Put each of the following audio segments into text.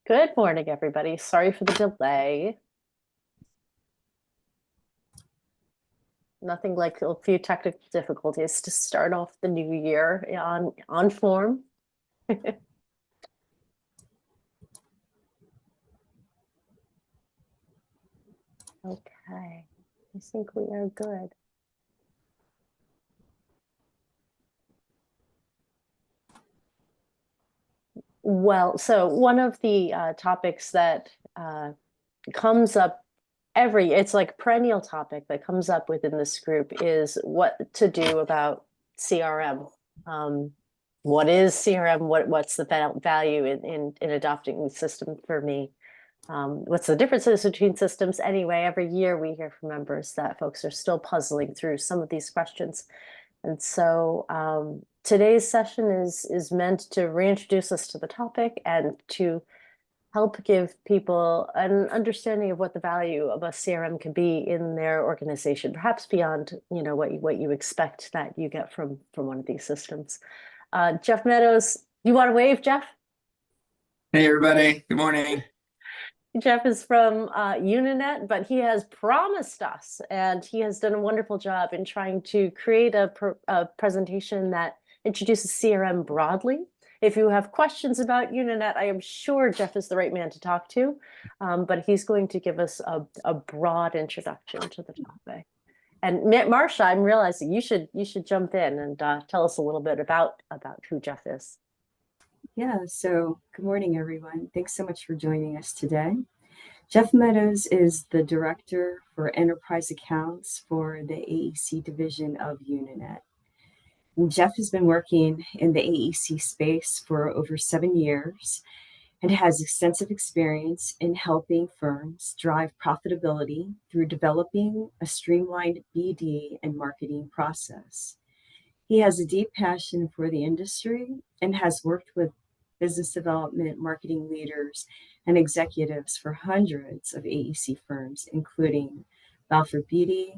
Good morning, everybody. Sorry for the delay. Nothing like a few technical difficulties to start off the new year on form. Okay, I think we are good. Well, so one of the topics that comes up it's like perennial topic that comes up within this group is what to do about CRM. What is CRM? What's the value in adopting the system for me? What's the differences between systems? Anyway, every year we hear from members that folks are still puzzling through some of these questions. And so today's session is meant to reintroduce us to the topic and to help give people an understanding of what the value of a CRM can be in their organization, perhaps beyond what you expect that you get from one of these systems. Jeff Meadows, you want to wave, Jeff? Hey, everybody. Good morning. Jeff is from Unanet, but he has promised us, and he has done a wonderful job in trying to create a presentation that introduces CRM broadly. If you have questions about Unanet, I am sure Jeff is the right man to talk to, but he's going to give us a broad introduction to the topic. And Marcia, I'm realizing you should jump in and tell us a little bit about who Jeff is. Yeah, so good morning, everyone. Thanks so much for joining us today. Jeff Meadows is the Director for Enterprise Accounts for the AEC division of Unanet. And Jeff has been working in the AEC space for over 7 years and has extensive experience in helping firms drive profitability through developing a streamlined BD and marketing process. He has a deep passion for the industry and has worked with business development, marketing leaders, and executives for hundreds of AEC firms, including Balfour Beatty,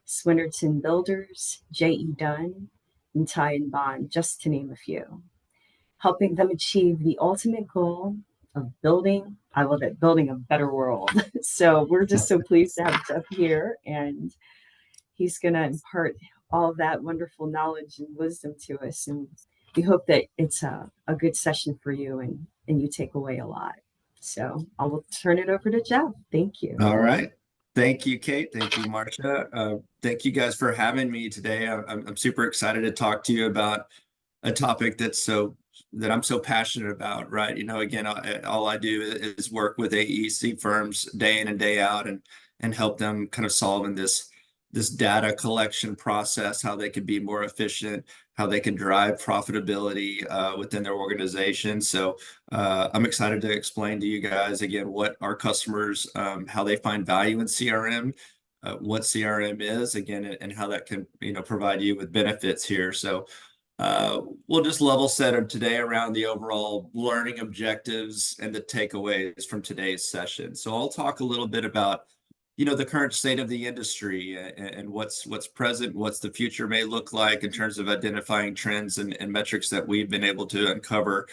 Swinnerton Builders, J.E. Dunn, and Ty and Bond, just to name a few, helping them achieve the ultimate goal of building a better world. So we're just so pleased to have Jeff here, and he's going to impart all of that wonderful knowledge and wisdom to us. And we hope that it's a good session for you and you take away a lot. So I will turn it over to Jeff. Thank you. All right. Thank you, Kate. Thank you, Marcia. Thank you guys for having me today. I'm super excited to talk to you about a topic that I'm so passionate about, right? Again, all I do is work with AEC firms day in and day out and help them kind of solve in this data collection process, how they can be more efficient, how they can drive profitability within their organization. So I'm excited to explain to you guys again what our customers, how they find value in CRM, what CRM is again, and how that can provide you with benefits here. So we'll just level set today around the overall learning objectives and the takeaways from today's session. So I'll talk a little bit about the current state of the industry and what's present, what's the future may look like in terms of identifying trends and metrics that we've been able to uncover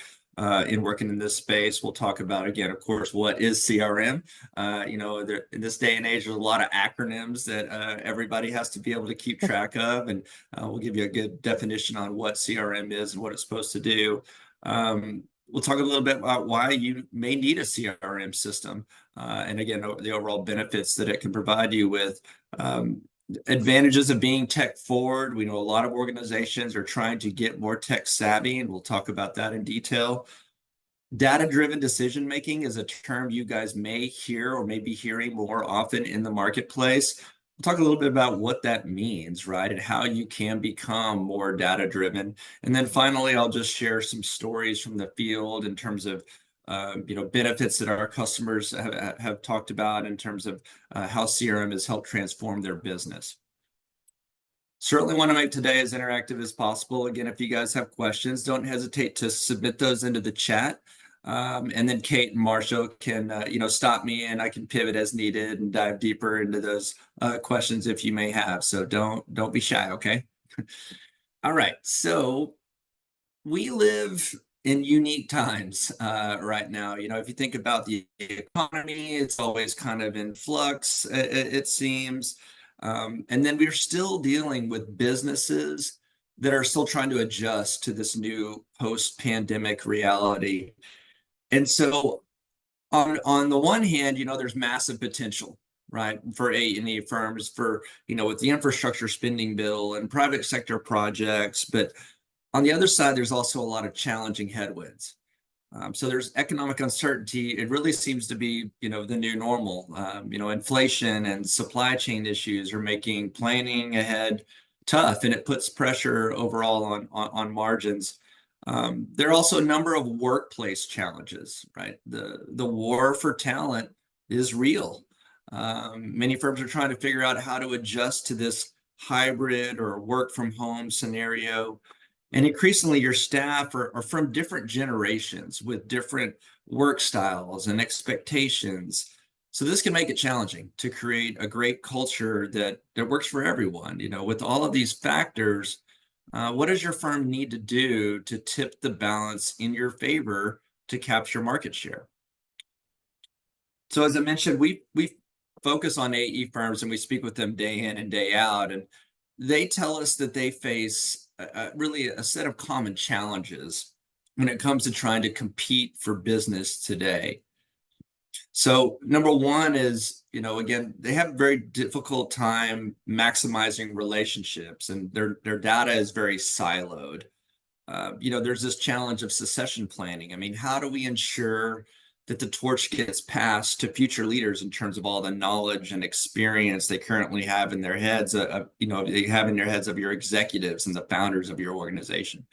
in working in this space. We'll talk about, again, of course, what is CRM? In this day and age, there's a lot of acronyms that everybody has to be able to keep track of, and we'll give you a good definition on what CRM is and what it's supposed to do. We'll talk a little bit about why you may need a CRM system, and again, the overall benefits that it can provide you with. Advantages of being tech forward. We know a lot of organizations are trying to get more tech savvy, and we'll talk about that in detail. Data-driven decision-making is a term you guys may hear or may be hearing more often in the marketplace. We'll talk a little bit about what that means, right? And how you can become more data-driven. And then finally, I'll just share some stories from the field in terms of benefits that our customers have talked about in terms of how CRM has helped transform their business. Certainly want to make today as interactive as possible. Again, if you guys have questions, don't hesitate to submit those into the chat. And then Kate and Marcia can, stop me and I can pivot as needed and dive deeper into those questions if you may have. So don't be shy, okay? All right. So we live in unique times right now. You know, if you think about the economy, it's always kind of in flux, it seems. And then we're still dealing with businesses that are still trying to adjust to this new post-pandemic reality. And so on the one hand, you know, there's massive potential, right, for A&E firms for, you know, with the infrastructure spending bill and private sector projects. But on the other side, there's also a lot of challenging headwinds. So there's economic uncertainty. It really seems to be, you know, the new normal. You know, inflation and supply chain issues are making planning ahead tough, and it puts pressure overall on margins. There are also a number of workplace challenges, right? The war for talent is real. Many firms are trying to figure out how to adjust to this hybrid or work from home scenario. And increasingly, your staff are from different generations with different work styles and expectations. So this can make it challenging to create a great culture that works for everyone. You know, with all of these factors, what does your firm need to do to tip the balance in your favor to capture market share? So as I mentioned, we focus on AE firms and we speak with them day in and day out, and they tell us that they face really a set of common challenges when it comes to trying to compete for business today. So number one is, you know, again, they have a very difficult time maximizing relationships, and their data is very siloed. You know, there's this challenge of succession planning. I mean, how do we ensure that the torch gets passed to future leaders in terms of all the knowledge and experience they currently have in their heads, you know, they have in their heads of your executives and the founders of your organization?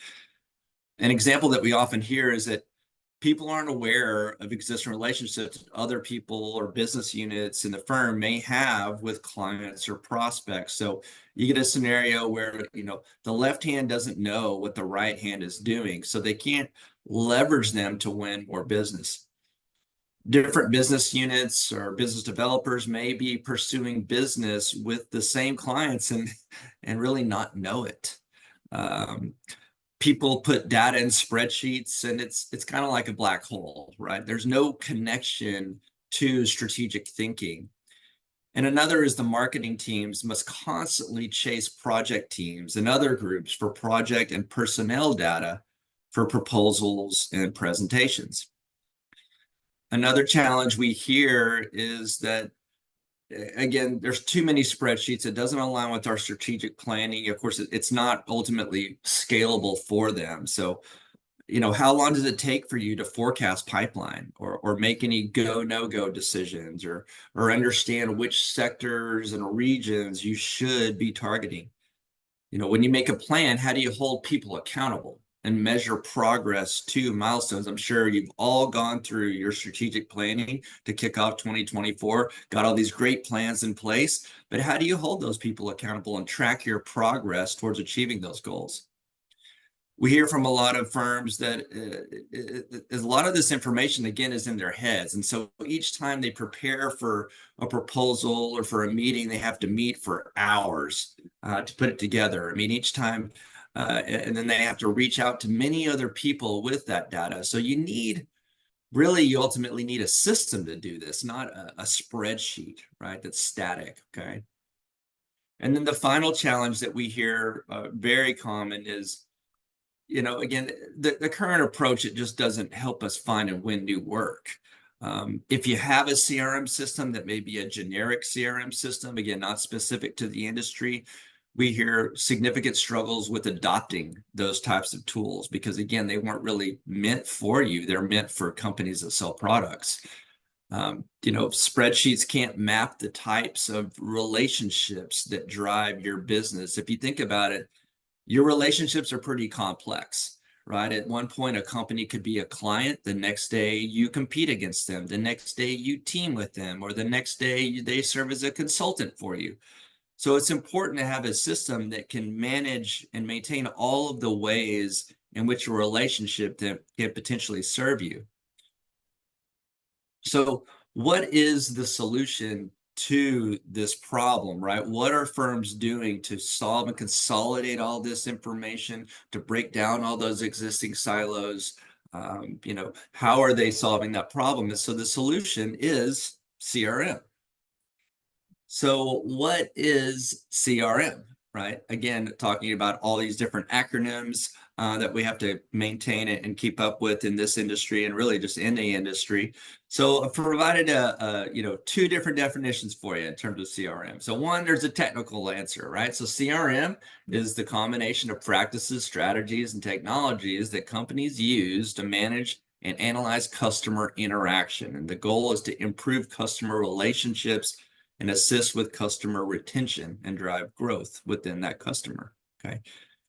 An example that we often hear is that people aren't aware of existing relationships that other people or business units in the firm may have with clients or prospects. So you get a scenario where, you know, the left hand doesn't know what the right hand is doing, so they can't leverage them to win more business. Different business units or business developers may be pursuing business with the same clients and really not know it. People put data in spreadsheets, and it's kind of like a black hole, right? There's no connection to strategic thinking. And another is the marketing teams must constantly chase project teams and other groups for project and personnel data for proposals and presentations. Another challenge we hear is that, again, there's too many spreadsheets. It doesn't align with our strategic planning. Of course, it's not ultimately scalable for them. So, you know, how long does it take for you to forecast pipeline or make any go, no-go decisions or understand which sectors and regions you should be targeting? You know, when you make a plan, how do you hold people accountable and measure progress to milestones? I'm sure you've all gone through your strategic planning to kick off 2024, got all these great plans in place, but how do you hold those people accountable and track your progress towards achieving those goals? We hear from a lot of firms that a lot of this information, again, is in their heads. And so each time they prepare for a proposal or for a meeting, they have to meet for hours to put it together. I mean, each time, and then they have to reach out to many other people with that data. So you ultimately need a system to do this, not a spreadsheet, right? That's static, okay? And then the final challenge that we hear very common is, you know, again, the current approach, it just doesn't help us find and win new work. If you have a CRM system that may be a generic CRM system, again, not specific to the industry, we hear significant struggles with adopting those types of tools because, again, they weren't really meant for you. They're meant for companies that sell products. You know, spreadsheets can't map the types of relationships that drive your business. If you think about it, your relationships are pretty complex, right? At one point, a company could be a client. The next day, you compete against them. The next day, you team with them. Or the next day, they serve as a consultant for you. So it's important to have a system that can manage and maintain all of the ways in which a relationship can potentially serve you. So what is the solution to this problem, right? What are firms doing to solve and consolidate all this information, to break down all those existing silos? You know, how are they solving that problem? And so the solution is CRM. So what is CRM, right? Again, talking about all these different acronyms that we have to maintain and keep up with in this industry and really just in the industry. So I've provided you know, two different definitions for you in terms of CRM. So one, there's a technical answer, right? So CRM is the combination of practices, strategies, and technologies that companies use to manage and analyze customer interaction. And the goal is to improve customer relationships and assist with customer retention and drive growth within that customer. Okay.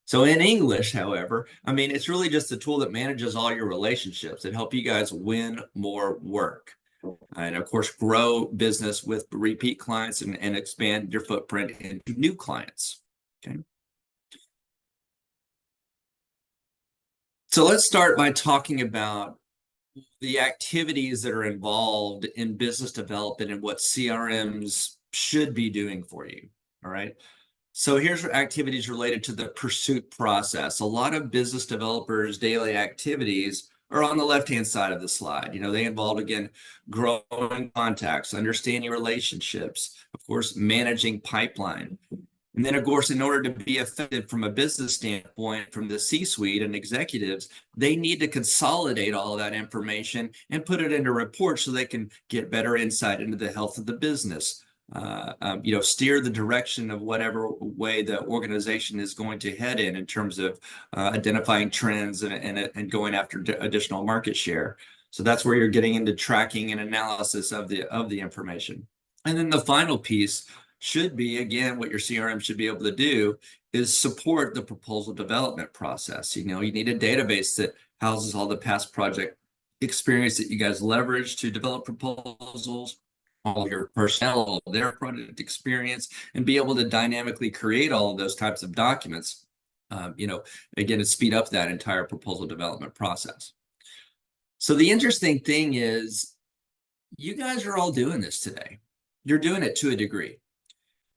So in English, however, I mean, it's really just a tool that manages all your relationships that help you guys win more work. And of course, grow business with repeat clients and expand your footprint into new clients. Okay. So let's start by talking about the activities that are involved in business development and what CRMs should be doing for you. All right. So here's activities related to the pursuit process. A lot of business developers' daily activities are on the left-hand side of the slide. You know, they involve, again, growing contacts, understanding relationships, of course, managing pipeline. And then, of course, in order to be effective from a business standpoint, from the C-suite and executives, they need to consolidate all of that information and put it into reports so they can get better insight into the health of the business. You know, steer the direction of whatever way the organization is going to head in terms of identifying trends and going after additional market share. So that's where you're getting into tracking and analysis of the information. And then the final piece should be, again, what your CRM should be able to do is support the proposal development process. You know, you need a database that houses all the past project experience that you guys leverage to develop proposals, all of your personnel, all of their product experience, and be able to dynamically create all of those types of documents, you know, again, to speed up that entire proposal development process. So the interesting thing is you guys are all doing this today. You're doing it to a degree.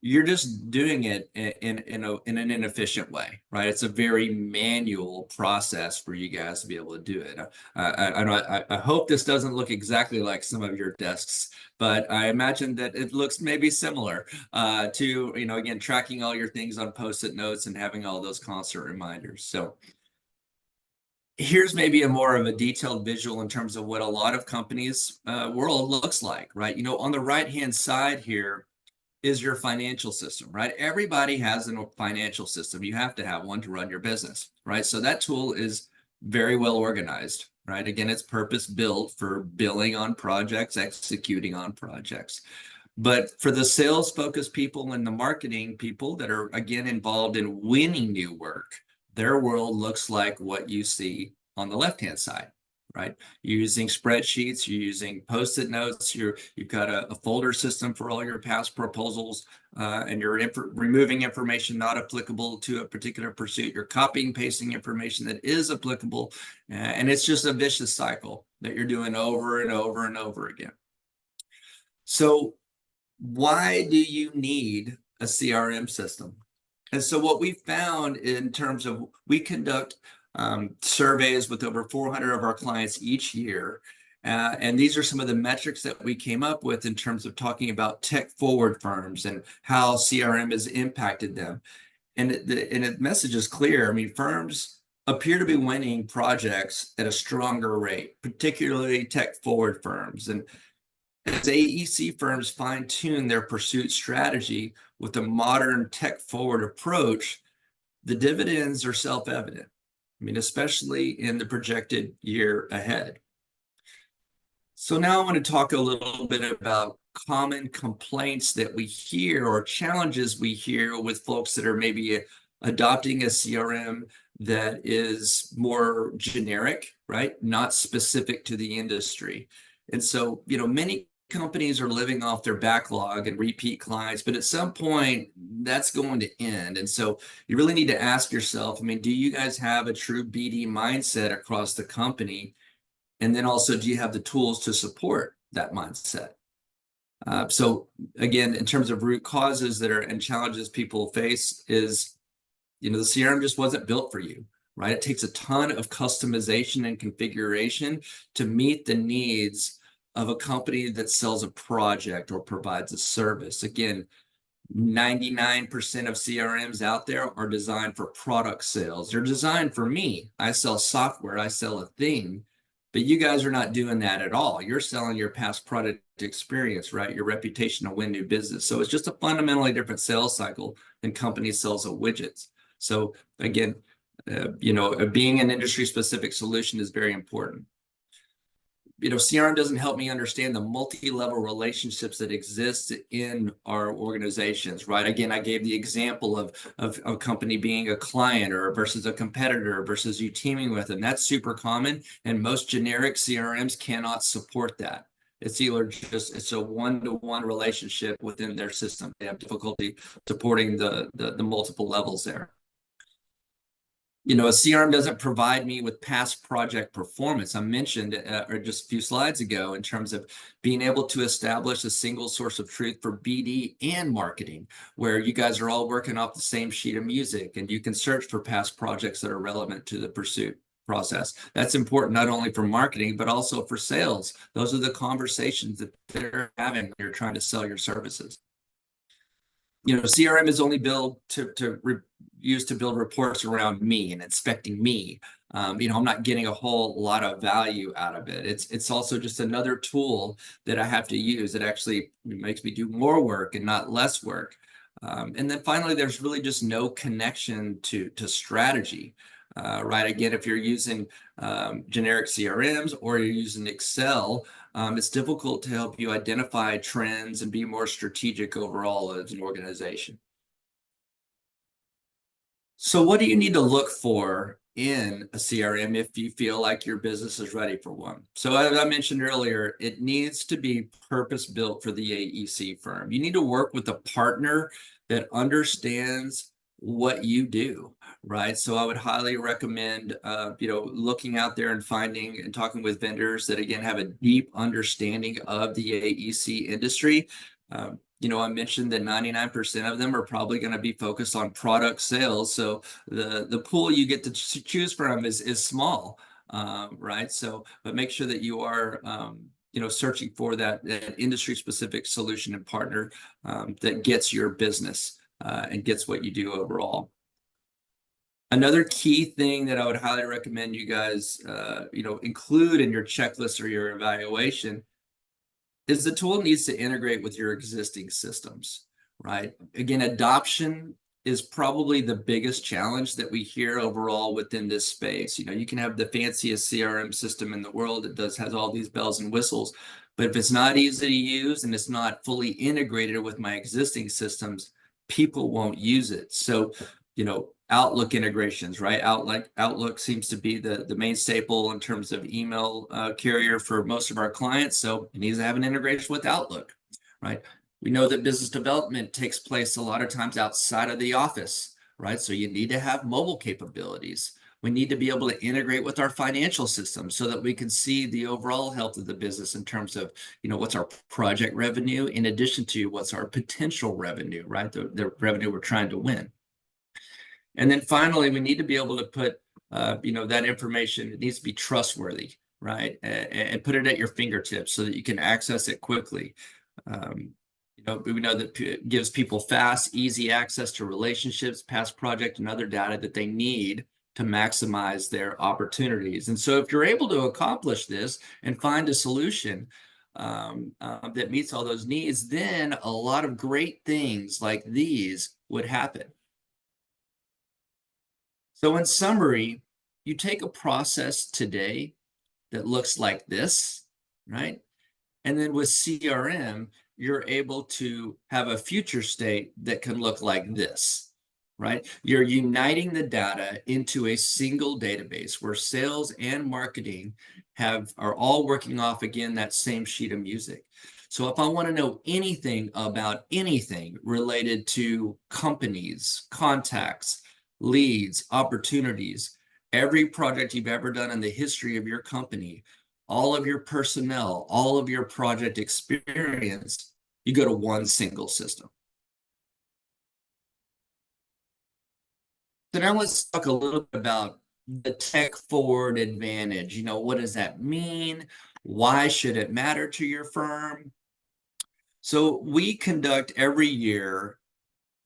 You're just doing it in an inefficient way, right? It's a very manual process for you guys to be able to do it. I hope this doesn't look exactly like some of your desks, but I imagine that it looks maybe similar to, you know, again, tracking all your things on Post-it notes and having all those constant reminders. So here's maybe a more of a detailed visual in terms of what a lot of companies' world looks like, right? You know, on the right-hand side here is your financial system, right? Everybody has a financial system. You have to have one to run your business, right? So that tool is very well organized, right? Again, it's purpose built for billing on projects, executing on projects. But for the sales focused people and the marketing people that are, again, involved in winning new work, their world looks like what you see on the left-hand side. Right? You're using spreadsheets, you're using Post-it notes, you've got a folder system for all your past proposals, and you're removing information not applicable to a particular pursuit. You're copying, pasting information that is applicable, and it's just a vicious cycle that you're doing over and over and over again. So why do you need a CRM system? And so what we found in terms of, we conduct surveys with over 400 of our clients each year. And these are some of the metrics that we came up with in terms of talking about tech forward firms and how CRM has impacted them. And the message is clear. I mean, firms appear to be winning projects at a stronger rate, particularly tech forward firms. And as AEC firms fine-tune their pursuit strategy with a modern tech forward approach, the dividends are self-evident. I mean, especially in the projected year ahead. So now I want to talk a little bit about common complaints that we hear or challenges we hear with folks that are maybe adopting a CRM that is more generic, right? Not specific to the industry. And so, you know, many companies are living off their backlog and repeat clients, but at some point that's going to end. And so you really need to ask yourself, I mean, do you guys have a true BD mindset across the company? And then also, do you have the tools to support that mindset? So again, in terms of root causes that are and challenges people face is, you know, the CRM just wasn't built for you. right? It takes a ton of customization and configuration to meet the needs of a company that sells a project or provides a service. Again, 99% of CRMs out there are designed for product sales. They're designed for me. I sell software, I sell a thing, but you guys are not doing that at all. You're selling your past product experience, right? Your reputation to win new business. So it's just a fundamentally different sales cycle than company sales of widgets. So again, being an industry specific solution is very important. CRM doesn't help me understand the multi-level relationships that exist in our organizations, right? Again, I gave the example of a company being a client or versus a competitor versus you teaming with them. That's super common, and most generic CRMs cannot support that. It's a one-to-one relationship within their system. They have difficulty supporting the multiple levels there. A CRM doesn't provide me with past project performance. I mentioned or just a few slides ago in terms of being able to establish a single source of truth for BD and marketing, where you guys are all working off the same sheet of music and you can search for past projects that are relevant to the pursuit process. That's important not only for marketing, but also for sales. Those are the conversations that they're having when you're trying to sell your services. CRM is only built used to build reports around me and inspecting me. I'm not getting a whole lot of value out of it. It's also just another tool that I have to use that actually makes me do more work and not less work. And then finally, there's really just no connection to strategy, right? Again, if you're using generic CRMs or you're using Excel, it's difficult to help you identify trends and be more strategic overall as an organization. So what do you need to look for in a CRM if you feel like your business is ready for one? So as I mentioned earlier, it needs to be purpose-built for the AEC firm. You need to work with a partner that understands what you do, right? So I would highly recommend, looking out there and finding and talking with vendors that, again, have a deep understanding of the AEC industry. I mentioned that 99% of them are probably going to be focused on product sales. So the pool you get to choose from is small, right? So, but make sure that you are, searching for that industry-specific solution and partner that gets your business and gets what you do overall. Another key thing that I would highly recommend you guys, include in your checklist or your evaluation is the tool needs to integrate with your existing systems, right? Again, adoption is probably the biggest challenge that we hear overall within this space. You can have the fanciest CRM system in the world. It has all these bells and whistles, but if it's not easy to use and it's not fully integrated with my existing systems, people won't use it. So, Outlook integrations, right? Outlook seems to be the main staple in terms of email carrier for most of our clients. So it needs to have an integration with Outlook, right? We know that business development takes place a lot of times outside of the office, right? So you need to have mobile capabilities. We need to be able to integrate with our financial system so that we can see the overall health of the business in terms of, what's our project revenue in addition to what's our potential revenue, right? The revenue we're trying to win. And then finally, we need to be able to put, that information, it needs to be trustworthy, right? And put it at your fingertips so that you can access it quickly. We know that it gives people fast, easy access to relationships, past project, and other data that they need to maximize their opportunities. And so if you're able to accomplish this and find a solution that meets all those needs, then a lot of great things like these would happen. So in summary, you take a process today that looks like this, right? And then with CRM, you're able to have a future state that can look like this, right? You're uniting the data into a single database where sales and marketing are all working off, again, that same sheet of music. So if I want to know anything about anything related to companies, contacts, leads, opportunities, every project you've ever done in the history of your company, all of your personnel, all of your project experience, you go to one single system. So now let's talk a little bit about the tech forward advantage. You know, what does that mean? Why should it matter to your firm? So we conduct every year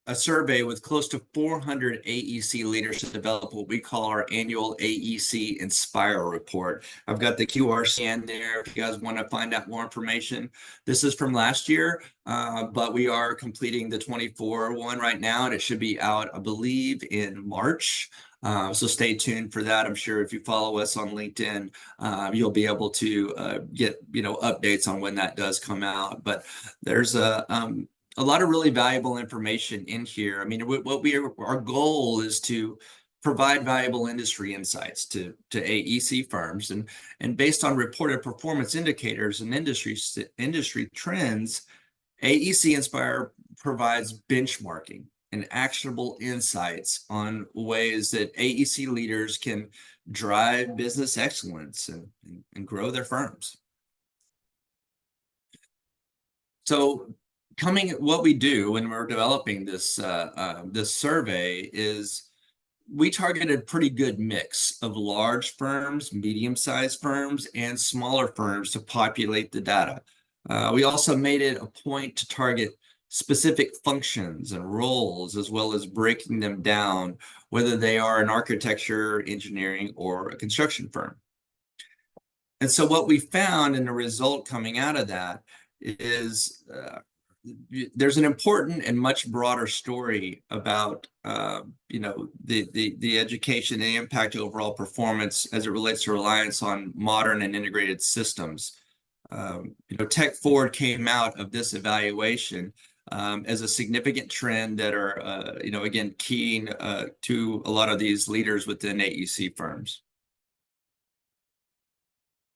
a survey with close to 400 AEC leaders to develop what we call our annual AEC Inspire report. I've got the QR scan there if you guys want to find out more information. This is from last year, but we are completing the 24 one right now, and it should be out, I believe, in March. So stay tuned for that. I'm sure if you follow us on LinkedIn, you'll be able to get updates on when that does come out. But there's a lot of really valuable information in here. I mean, our goal is to provide valuable industry insights to AEC firms, and based on reported performance indicators and industry trends, AEC Inspire provides benchmarking and actionable insights on ways that AEC leaders can drive business excellence and grow their firms. So what we do when we're developing this this survey is we targeted a pretty good mix of large firms, medium-sized firms, and smaller firms to populate the data. We also made it a point to target specific functions and roles, as well as breaking them down, whether they are an architecture, engineering, or a construction firm. And so what we found in the result coming out of that is there's an important and much broader story about the education and impact overall performance as it relates to reliance on modern and integrated systems. Tech forward came out of this evaluation as a significant trend that are again keying to a lot of these leaders within AEC firms.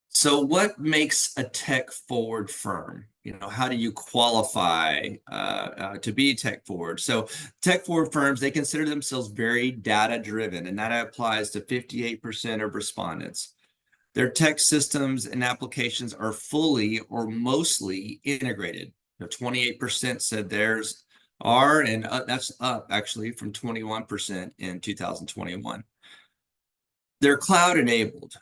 So what makes a tech forward firm? How do you qualify to be tech forward? So tech forward firms, they consider themselves very data driven, and that applies to 58% of respondents. Their tech systems and applications are fully or mostly integrated. 28% said theirs are, and that's up actually from 21% in 2021. They're cloud enabled.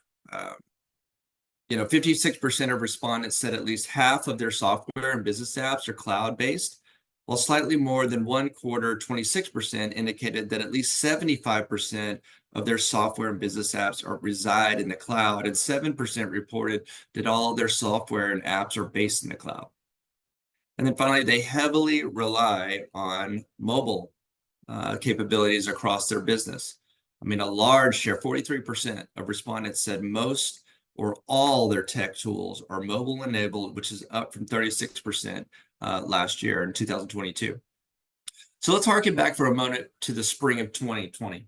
56% of respondents said at least half of their software and business apps are cloud-based, while slightly more than one quarter, 26%, indicated that at least 75% of their software and business apps reside in the cloud, and 7% reported that all their software and apps are based in the cloud. And then finally, they heavily rely on mobile capabilities across their business. I mean, a large share, 43% of respondents said most or all their tech tools are mobile enabled, which is up from 36% last year in 2022. So let's harken back for a moment to the spring of 2020,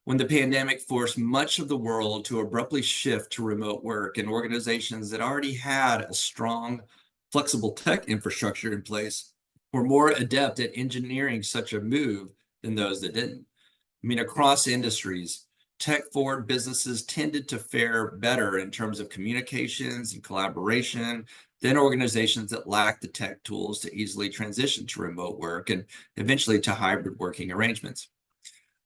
when the pandemic forced much of the world to abruptly shift to remote work, and organizations that already had a strong, flexible tech infrastructure in place were more adept at engineering such a move than those that didn't. I mean, across industries, tech-forward businesses tended to fare better in terms of communications and collaboration than organizations that lacked the tech tools to easily transition to remote work and eventually to hybrid working arrangements.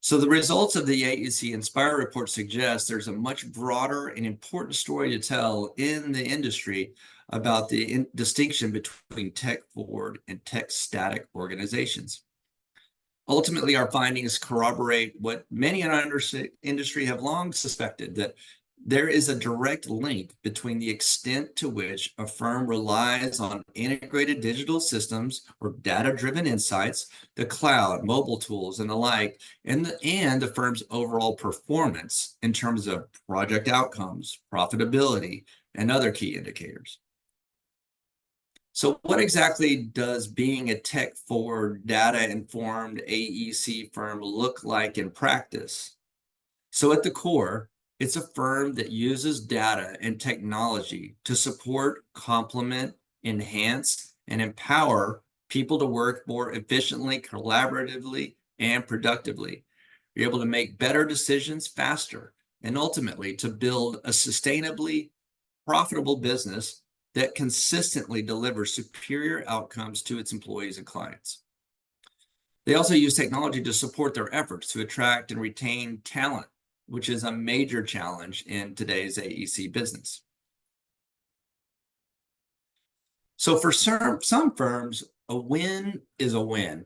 So the results of the AEC Inspire report suggest there's a much broader and important story to tell in the industry about the distinction between tech-forward and tech-static organizations. Ultimately, our findings corroborate what many in our industry have long suspected, that there is a direct link between the extent to which a firm relies on integrated digital systems or data-driven insights, the cloud, mobile tools, and the like, and the firm's overall performance in terms of project outcomes, profitability, and other key indicators. So what exactly does being a tech-forward, data-informed AEC firm look like in practice? So at the core, it's a firm that uses data and technology to support, complement, enhance, and empower people to work more efficiently, collaboratively, and productively. You're able to make better decisions faster, and ultimately to build a sustainably profitable business that consistently delivers superior outcomes to its employees and clients. They also use technology to support their efforts to attract and retain talent which is a major challenge in today's AEC business. So for some firms, a win is a win,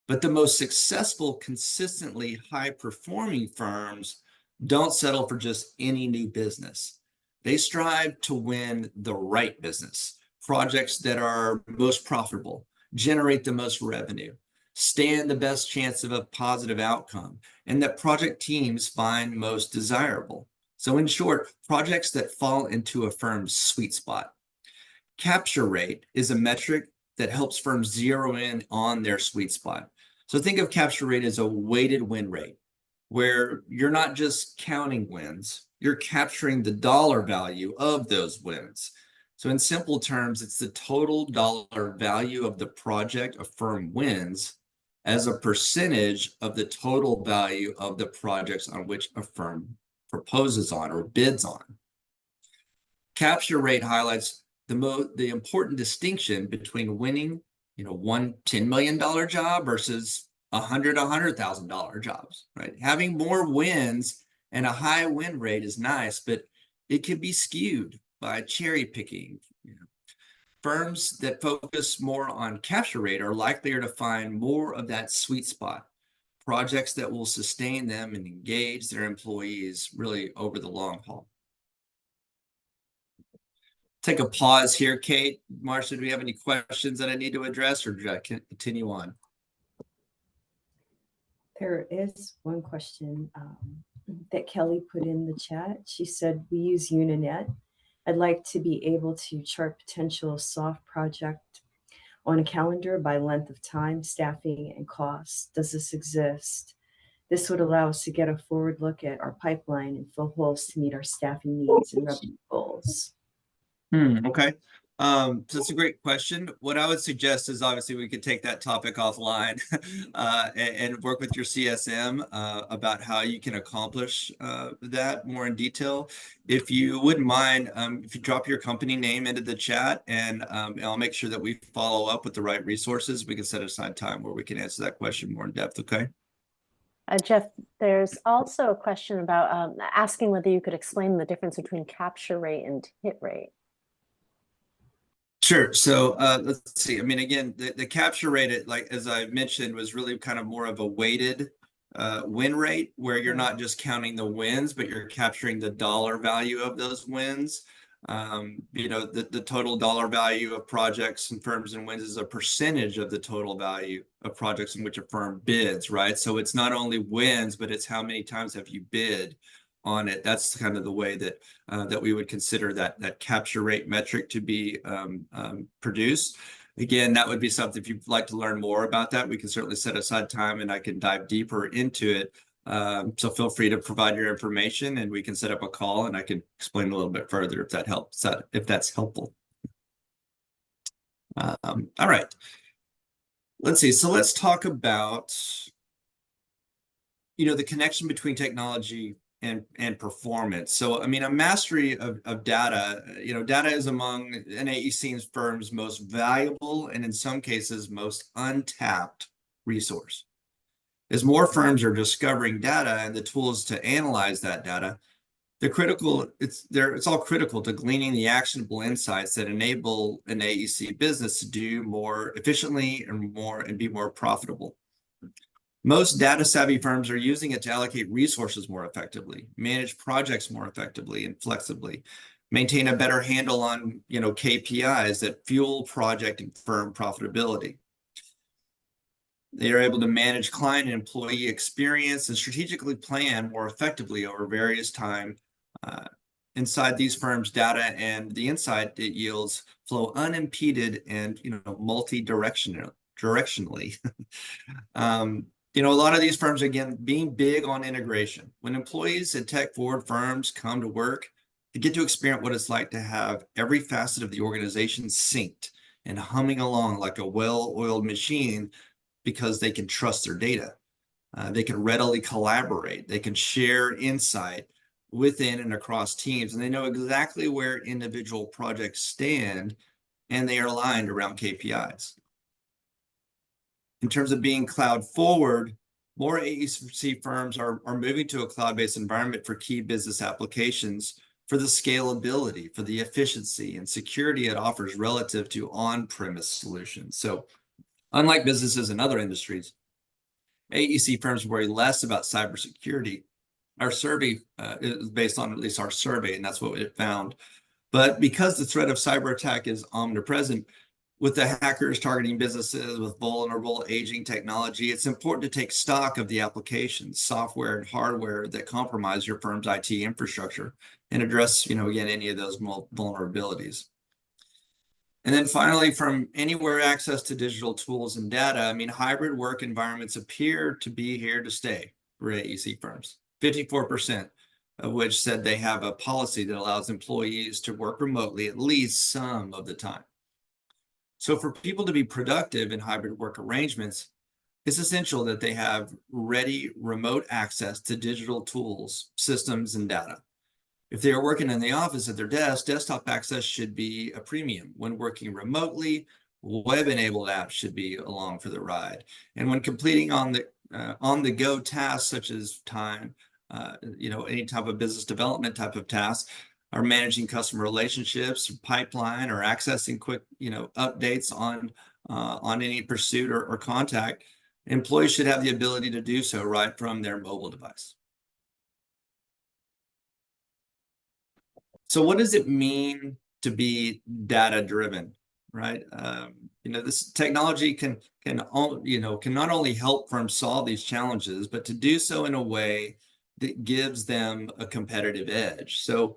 but the most successful, consistently high-performing firms don't settle for just any new business. They strive to win the right business, projects that are most profitable, generate the most revenue, stand the best chance of a positive outcome, and that project teams find most desirable. So in short, projects that fall into a firm's sweet spot. Capture rate is a metric that helps firms zero in on their sweet spot. So think of capture rate as a weighted win rate, where you're not just counting wins, you're capturing the dollar value of those wins. So in simple terms, it's the total dollar value of the project a firm wins as a percentage of the total value of the projects on which a firm proposes on or bids on. Capture rate highlights the important distinction between winning, one $10 million job versus $100,000 jobs, right? Having more wins and a high win rate is nice, but it can be skewed by cherry picking. Firms that focus more on capture rate are likelier to find more of that sweet spot, projects that will sustain them and engage their employees really over the long haul. Take a pause here, Kate. Marcia, do we have any questions that I need to address, or do I continue on? There is one question that Kelly put in the chat. She said, we use Unanet. I'd like to be able to chart potential soft project on a calendar by length of time, staffing, and costs. Does this exist? This would allow us to get a forward look at our pipeline and fill holes to meet our staffing needs and revenue goals. Okay. So that's a great question. What I would suggest is obviously we could take that topic offline and work with your CSM about how you can accomplish that more in detail. If you wouldn't mind, if you drop your company name into the chat, and I'll make sure that we follow up with the right resources, we can set aside time where we can answer that question more in depth, okay? Jeff, there's also a question about asking whether you could explain the difference between capture rate and hit rate. Sure. So let's see. I mean, again, the capture rate, like as I mentioned, was really kind of more of a weighted win rate, where you're not just counting the wins, but you're capturing the dollar value of those wins. The total dollar value of projects and firms and wins is a percentage of the total value of projects in which a firm bids, right? So it's not only wins, but it's how many times have you bid on it. That's kind of the way that that we would consider that capture rate metric to be produced. Again, that would be something, if you'd like to learn more about that, we can certainly set aside time and I can dive deeper into it. So feel free to provide your information and we can set up a call and I can explain a little bit further if that helps, if that's helpful. All right. Let's see. So let's talk about, the connection between technology and performance. So, I mean, a mastery of data, data is among an AEC firm's most valuable and in some cases most untapped resource. As more firms are discovering data and the tools to analyze that data, it's all critical to gleaning the actionable insights that enable an AEC business to do more efficiently and be more profitable. Most data-savvy firms are using it to allocate resources more effectively, manage projects more effectively and flexibly, maintain a better handle on, KPIs that fuel project and firm profitability. They are able to manage client and employee experience and strategically plan more effectively over various time. Inside these firms, data and the insight it yields flow unimpeded and, multi-directionally. A lot of these firms, again, being big on integration. When employees at tech-forward firms come to work, they get to experience what it's like to have every facet of the organization synced and humming along like a well-oiled machine because they can trust their data. They can readily collaborate. They can share insight within and across teams, and they know exactly where individual projects stand, and they are aligned around KPIs. In terms of being cloud forward, more AEC firms are moving to a cloud-based environment for key business applications for the scalability, for the efficiency and security it offers relative to on-premise solutions. So unlike businesses in other industries, AEC firms worry less about cybersecurity. Our survey is based on at least our survey, and that's what it found. But because the threat of cyber attack is omnipresent, with the hackers targeting businesses with vulnerable aging technology, it's important to take stock of the applications, software, and hardware that compromise your firm's IT infrastructure and address, again, any of those vulnerabilities. And then finally, from anywhere access to digital tools and data, I mean, hybrid work environments appear to be here to stay for AEC firms. 54% of which said they have a policy that allows employees to work remotely at least some of the time. So for people to be productive in hybrid work arrangements, it's essential that they have ready remote access to digital tools, systems, and data. If they are working in the office at their desk, desktop access should be a premium. When working remotely, web-enabled apps should be along for the ride. And when completing on the go tasks such as time, any type of business development type of tasks, or managing customer relationships, pipeline, or accessing quick, updates on any pursuit or contact, employees should have the ability to do so right from their mobile device. So what does it mean to be data driven, right? This technology can not only help firms solve these challenges, but to do so in a way that gives them a competitive edge. So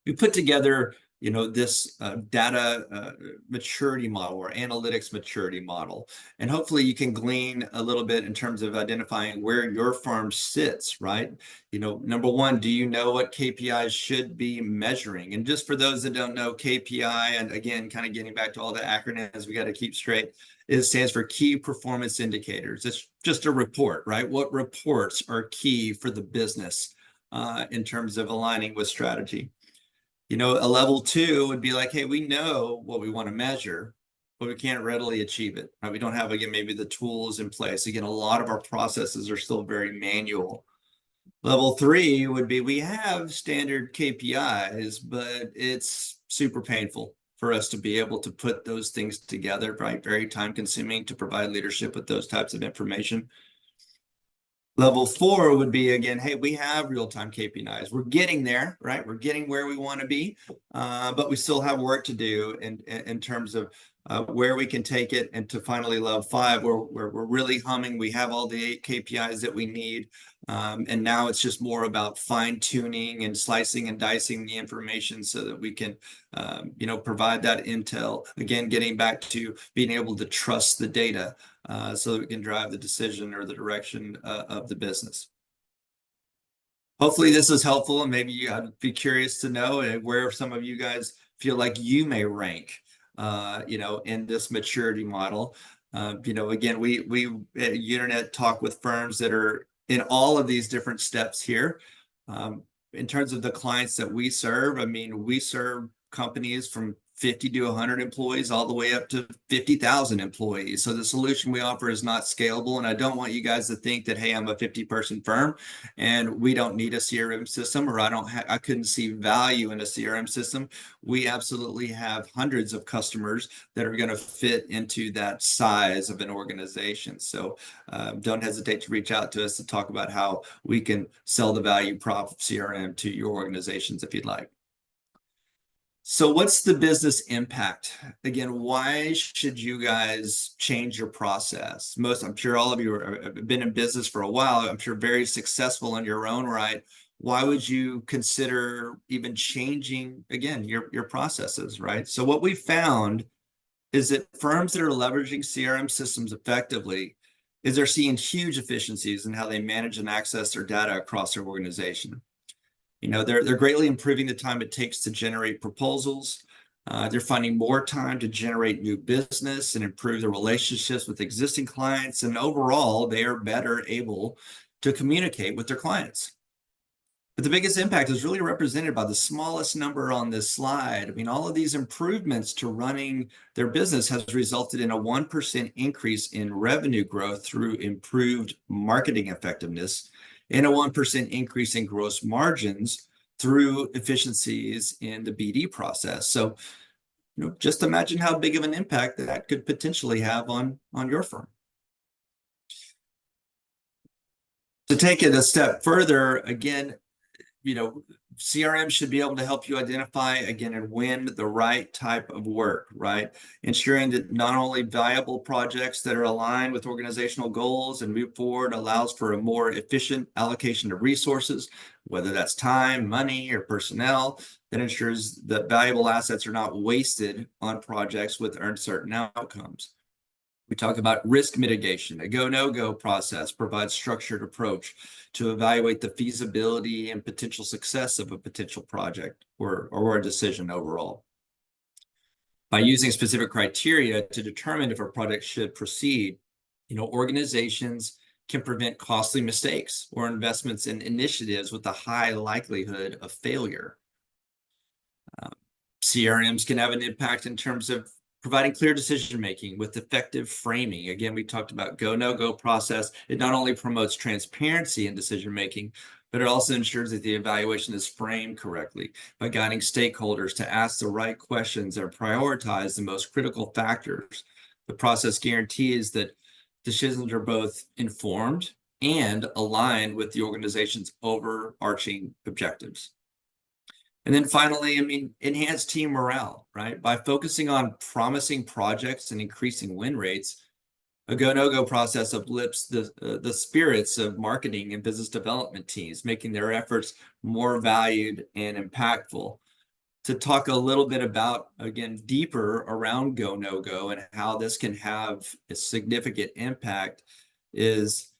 we put together, this data maturity model or analytics maturity model. And hopefully you can glean a little bit in terms of identifying where your firm sits, right? Number one, do you know what KPIs should be measuring? And just for those that don't know, KPI, and again, kind of getting back to all the acronyms we got to keep straight, it stands for Key Performance Indicators. It's just a report, right? What reports are key for the business in terms of aligning with strategy? A level 2 would be like, hey, we know what we want to measure, but we can't readily achieve it. Right? We don't have, again, maybe the tools in place. Again, a lot of our processes are still very manual. Level 3 would be, we have standard KPIs, but it's super painful for us to be able to put those things together, right? Very time consuming to provide leadership with those types of information. Level 4 would be, again, hey, we have real-time KPIs. We're getting there, right? We're getting where we want to be, but we still have work to do in terms of where we can take it. And to finally level 5, where we're really humming. We have all the KPIs that we need. And now it's just more about fine-tuning and slicing and dicing the information so that we can, provide that intel. Again, getting back to being able to trust the data so that we can drive the decision or the direction of the business. Hopefully this is helpful, and maybe I'd be curious to know where some of you guys feel like you may rank, in this maturity model. Again, we at Unanet talk with firms that are in all of these different steps here. In terms of the clients that we serve, I mean, we serve companies from 50 to 100 employees all the way up to 50,000 employees. So the solution we offer is not scalable. And I don't want you guys to think that, hey, I'm a 50-person firm and we don't need a CRM system, or I couldn't see value in a CRM system. We absolutely have hundreds of customers that are going to fit into that size of an organization. So don't hesitate to reach out to us to talk about how we can sell the value prop of CRM to your organizations if you'd like. So what's the business impact? Again, why should you guys change your process? I'm sure all of you have been in business for a while. I'm sure very successful in your own right. Why would you consider even changing, again, your processes, right? So what we found is that firms that are leveraging CRM systems effectively is they're seeing huge efficiencies in how they manage and access their data across their organization. They're greatly improving the time it takes to generate proposals. They're finding more time to generate new business and improve their relationships with existing clients. And overall, they are better able to communicate with their clients. But the biggest impact is really represented by the smallest number on this slide. I mean, all of these improvements to running their business has resulted in a 1% increase in revenue growth through improved marketing effectiveness and a 1% increase in gross margins through efficiencies in the BD process. So, just imagine how big of an impact that could potentially have on your firm. To take it a step further, again, CRM should be able to help you identify, again, and win the right type of work, right? Ensuring that not only viable projects that are aligned with organizational goals and move forward allows for a more efficient allocation of resources, whether that's time, money, or personnel, that ensures that valuable assets are not wasted on projects with uncertain outcomes. We talk about risk mitigation. A go-no-go process provides structured approach to evaluate the feasibility and potential success of a potential project or a decision overall. By using specific criteria to determine if a project should proceed, organizations can prevent costly mistakes or investments in initiatives with a high likelihood of failure. CRMs can have an impact in terms of providing clear decision-making with effective framing. Again, we talked about go-no-go process. It not only promotes transparency in decision-making, but it also ensures that the evaluation is framed correctly by guiding stakeholders to ask the right questions and prioritize the most critical factors. The process guarantees that decisions are both informed and aligned with the organization's overarching objectives. And then finally, enhance team morale, right? By focusing on promising projects and increasing win rates, a go-no-go process uplifts the spirits of marketing and business development teams, making their efforts more valued and impactful. To talk a little bit about, again, deeper around go-no-go and how this can have a significant impact is,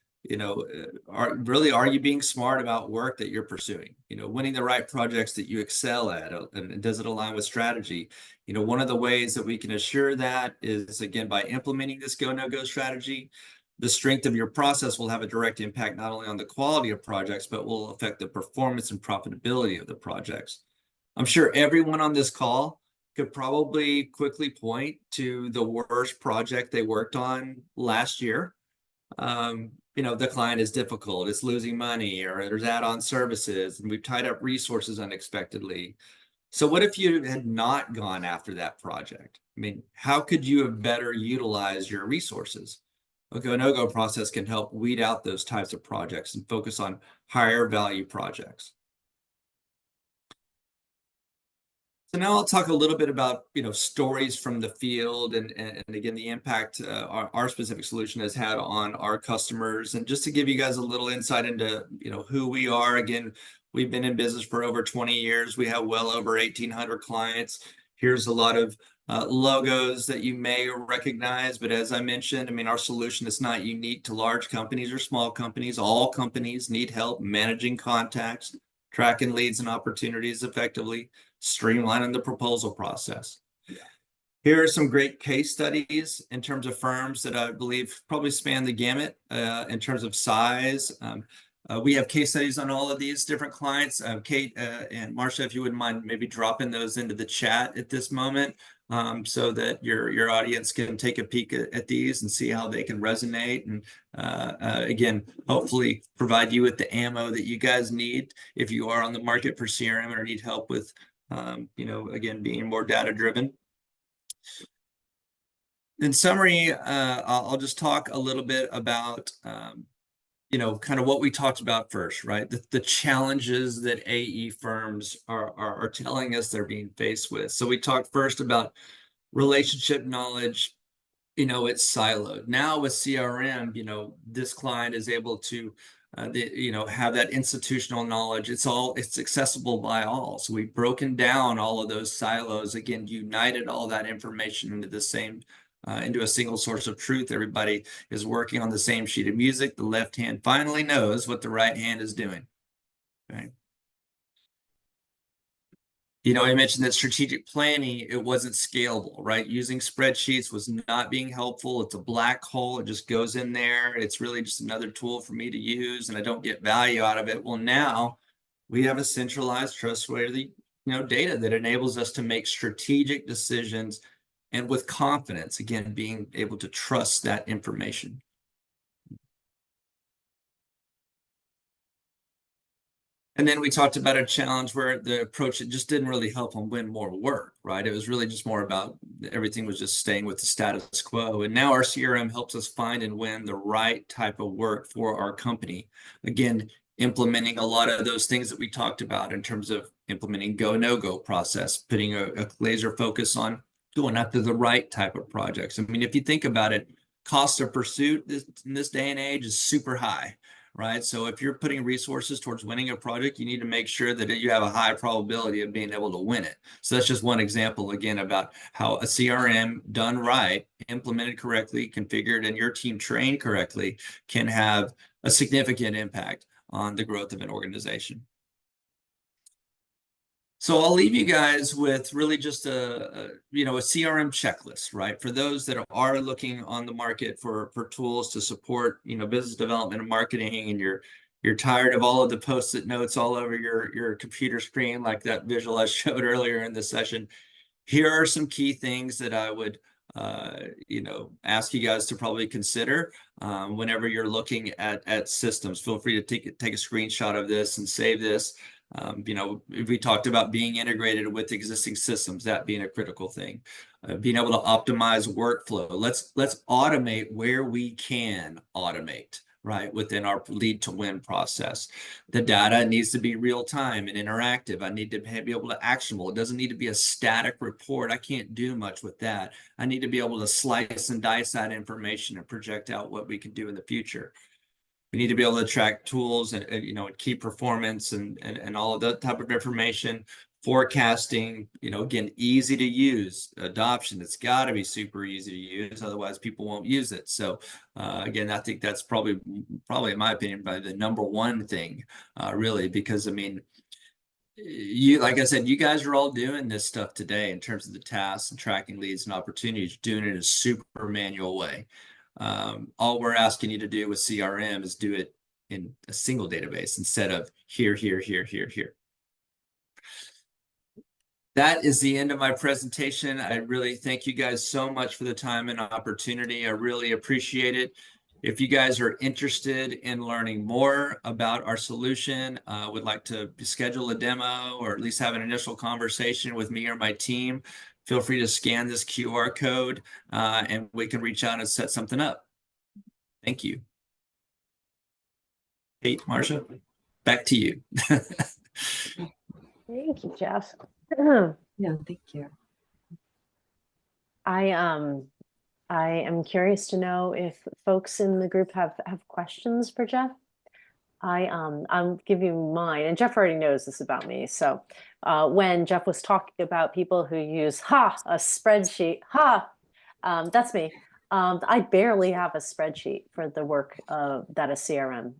are you being smart about work that you're pursuing? Winning the right projects that you excel at, and does it align with strategy? One of the ways that we can assure that is, again, by implementing this go-no-go strategy. The strength of your process will have a direct impact not only on the quality of projects, but will affect the performance and profitability of the projects. I'm sure everyone on this call could probably quickly point to the worst project they worked on last year. The client is difficult, it's losing money, or there's add-on services, and we've tied up resources unexpectedly. So what if you had not gone after that project? How could you have better utilized your resources? A go-no-go process can help weed out those types of projects and focus on higher value projects. So now I'll talk a little bit about, stories from the field and again, the impact our specific solution has had on our customers. And just to give you guys a little insight into, who we are. Again, we've been in business for over 20 years. We have well over 1,800 clients. Here's a lot of logos that you may recognize. But as I mentioned, our solution is not unique to large companies or small companies. All companies need help managing contacts, tracking leads and opportunities effectively, streamlining the proposal process. Here are some great case studies in terms of firms that I believe probably span the gamut in terms of size. We have case studies on all of these different clients. Kate and Marcia, if you wouldn't mind maybe dropping those into the chat at this moment so that your audience can take a peek at these and see how they can resonate. And again, hopefully provide you with the ammo that you guys need if you are on the market for CRM or need help with again, being more data driven. In summary, I'll just talk a little bit about, kind of what we talked about first, right? The challenges that AE firms are telling us they're being faced with. So we talked first about relationship knowledge. It's siloed. Now with CRM, this client is able to have that institutional knowledge. It's accessible by all. So we've broken down all of those silos, again, united all that information into the same, into a single source of truth. Everybody is working on the same sheet of music. The left hand finally knows what the right hand is doing. Okay. I mentioned that strategic planning, it wasn't scalable, right? Using spreadsheets was not being helpful. It's a black hole. It just goes in there. It's really just another tool for me to use, and I don't get value out of it. Well, now We have a centralized, trustworthy, data that enables us to make strategic decisions and with confidence, again, being able to trust that information. And then we talked about a challenge where the approach, it just didn't really help them win more work, right? It was really just more about everything was just staying with the status quo. And now our CRM helps us find and win the right type of work for our company. Again, implementing a lot of those things that we talked about in terms of implementing go, no-go process, putting a laser focus on going after the right type of projects. I mean, if you think about it, cost of pursuit in this day and age is super high. Right. So if you're putting resources towards winning a project, you need to make sure that you have a high probability of being able to win it. So that's just one example, again, about how a CRM done right, implemented correctly, configured, and your team trained correctly can have a significant impact on the growth of an organization. So I'll leave you guys with really just a CRM checklist, right? For those that are looking on the market for tools to support, business development and marketing, and you're tired of all of the post-it notes all over your computer screen, like that visual I showed earlier in the session. Here are some key things that I would ask you guys to probably consider whenever you're looking at systems. Feel free to take a screenshot of this and save this. We talked about being integrated with existing systems, that being a critical thing. Being able to optimize workflow. Let's automate where we can automate, right, within our lead to win process. The data needs to be real time and interactive. I need to be able to actionable. It doesn't need to be a static report. I can't do much with that. I need to be able to slice and dice that information and project out what we can do in the future. We need to be able to track tools and key performance and all of that type of information. Forecasting, again, easy to use. Adoption, it's got to be super easy to use, otherwise people won't use it. So again, I think that's probably in my opinion, probably the number one thing, really, because I mean, like I said, you guys are all doing this stuff today in terms of the tasks and tracking leads and opportunities, doing it in a super manual way. All we're asking you to do with CRM is do it in a single database instead of here, here, here, here, here. That is the end of my presentation. I really thank you guys so much for the time and opportunity. I really appreciate it. If you guys are interested in learning more about our solution, would like to schedule a demo or at least have an initial conversation with me or my team, feel free to scan this QR code and we can reach out and set something up. Thank you. Hey, Marcia, back to you. Thank you, Jeff. No, thank you. I am curious to know if folks in the group have questions for Jeff. I'll give you mine, and Jeff already knows this about me. So when Jeff was talking about people who use a spreadsheet, that's me. I barely have a spreadsheet for the work that a CRM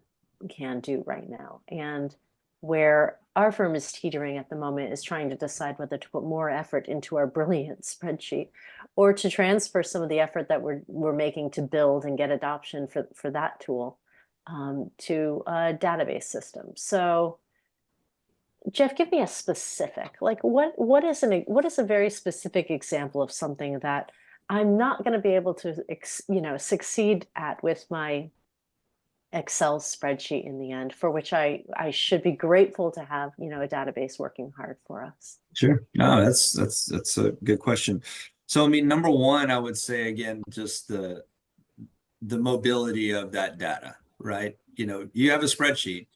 can do right now. And where our firm is teetering at the moment is trying to decide whether to put more effort into our brilliant spreadsheet or to transfer some of the effort that we're making to build and get adoption for that tool to a database system. So Jeff, give me a specific, like what is a very specific example of something that I'm not going to be able to succeed at with my Excel spreadsheet in the end, for which I should be grateful to have, a database working hard for us. Sure. No, that's a good question. So, I mean, number one, I would say, again, just the mobility of that data, right? You have a spreadsheet,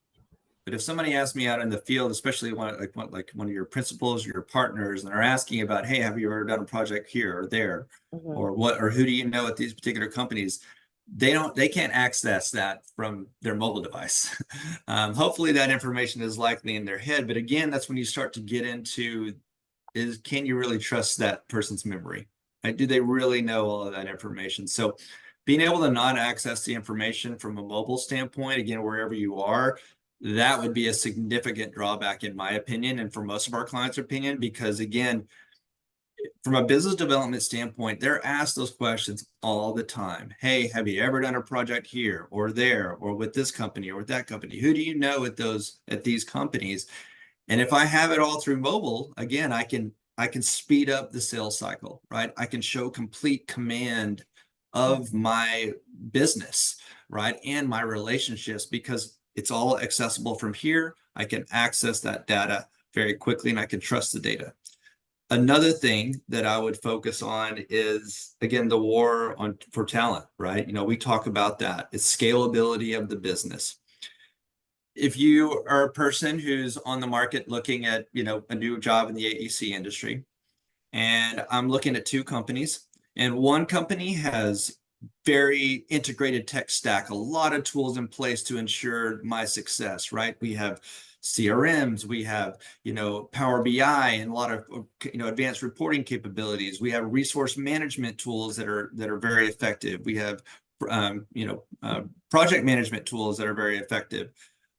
but if somebody asks me out in the field, especially one of your principals, your partners, and are asking about, hey, have you ever done a project here or there, or who do you know at these particular companies? They can't access that from their mobile device. Hopefully that information is likely in their head, but again, that's when you start to get into can you really trust that person's memory? Like, do they really know all of that information? So being able to not access the information from a mobile standpoint, again, wherever you are, that would be a significant drawback in my opinion, and for most of our clients' opinion, because again, from a business development standpoint, they're asked those questions all the time. Hey, have you ever done a project here or there or with this company or with that company? Who do you know at these companies? And if I have it all through mobile, again, I can speed up the sales cycle, right? I can show complete command of my business, right? And my relationships, because it's all accessible from here. I can access that data very quickly and I can trust the data. Another thing that I would focus on is, again, the war for talent, right? We talk about that. It's scalability of the business. If you are a person who's on the market looking at, a new job in the AEC industry, and I'm looking at two companies, and one company has very integrated tech stack, a lot of tools in place to ensure my success, right? We have CRMs, we have, Power BI and a lot of, advanced reporting capabilities. We have resource management tools that are very effective. We have, project management tools that are very effective.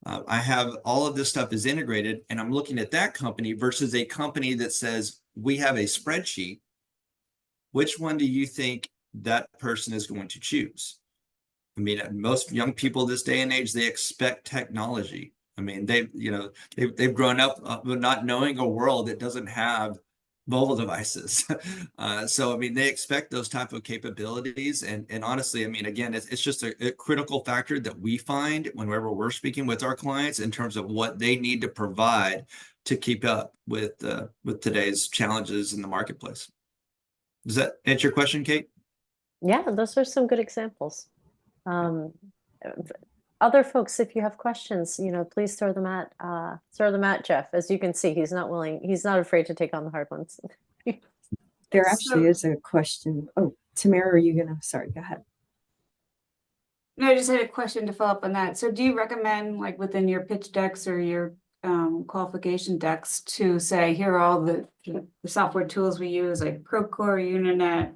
I have all of this stuff is integrated, and I'm looking at that company versus a company that says, we have a spreadsheet. Which one do you think that person is going to choose? I mean, most young people this day and age, they expect technology. I mean, they've grown up not knowing a world that doesn't have mobile devices. So, I mean, they expect those type of capabilities. And honestly, I mean, again, it's just a critical factor that we find whenever we're speaking with our clients in terms of what they need to provide to keep up with today's challenges in the marketplace. Does that answer your question, Kate? Yeah, those are some good examples. Other folks, if you have questions, please throw them at Jeff. As you can see, he's not afraid to take on the hard ones. There actually is a question. Oh, Tamara, are you sorry, go ahead. No, I just had a question to follow up on that. So do you recommend, like, within your pitch decks or your qualification decks, to say, here are all the software tools we use, like Procore, Unanet,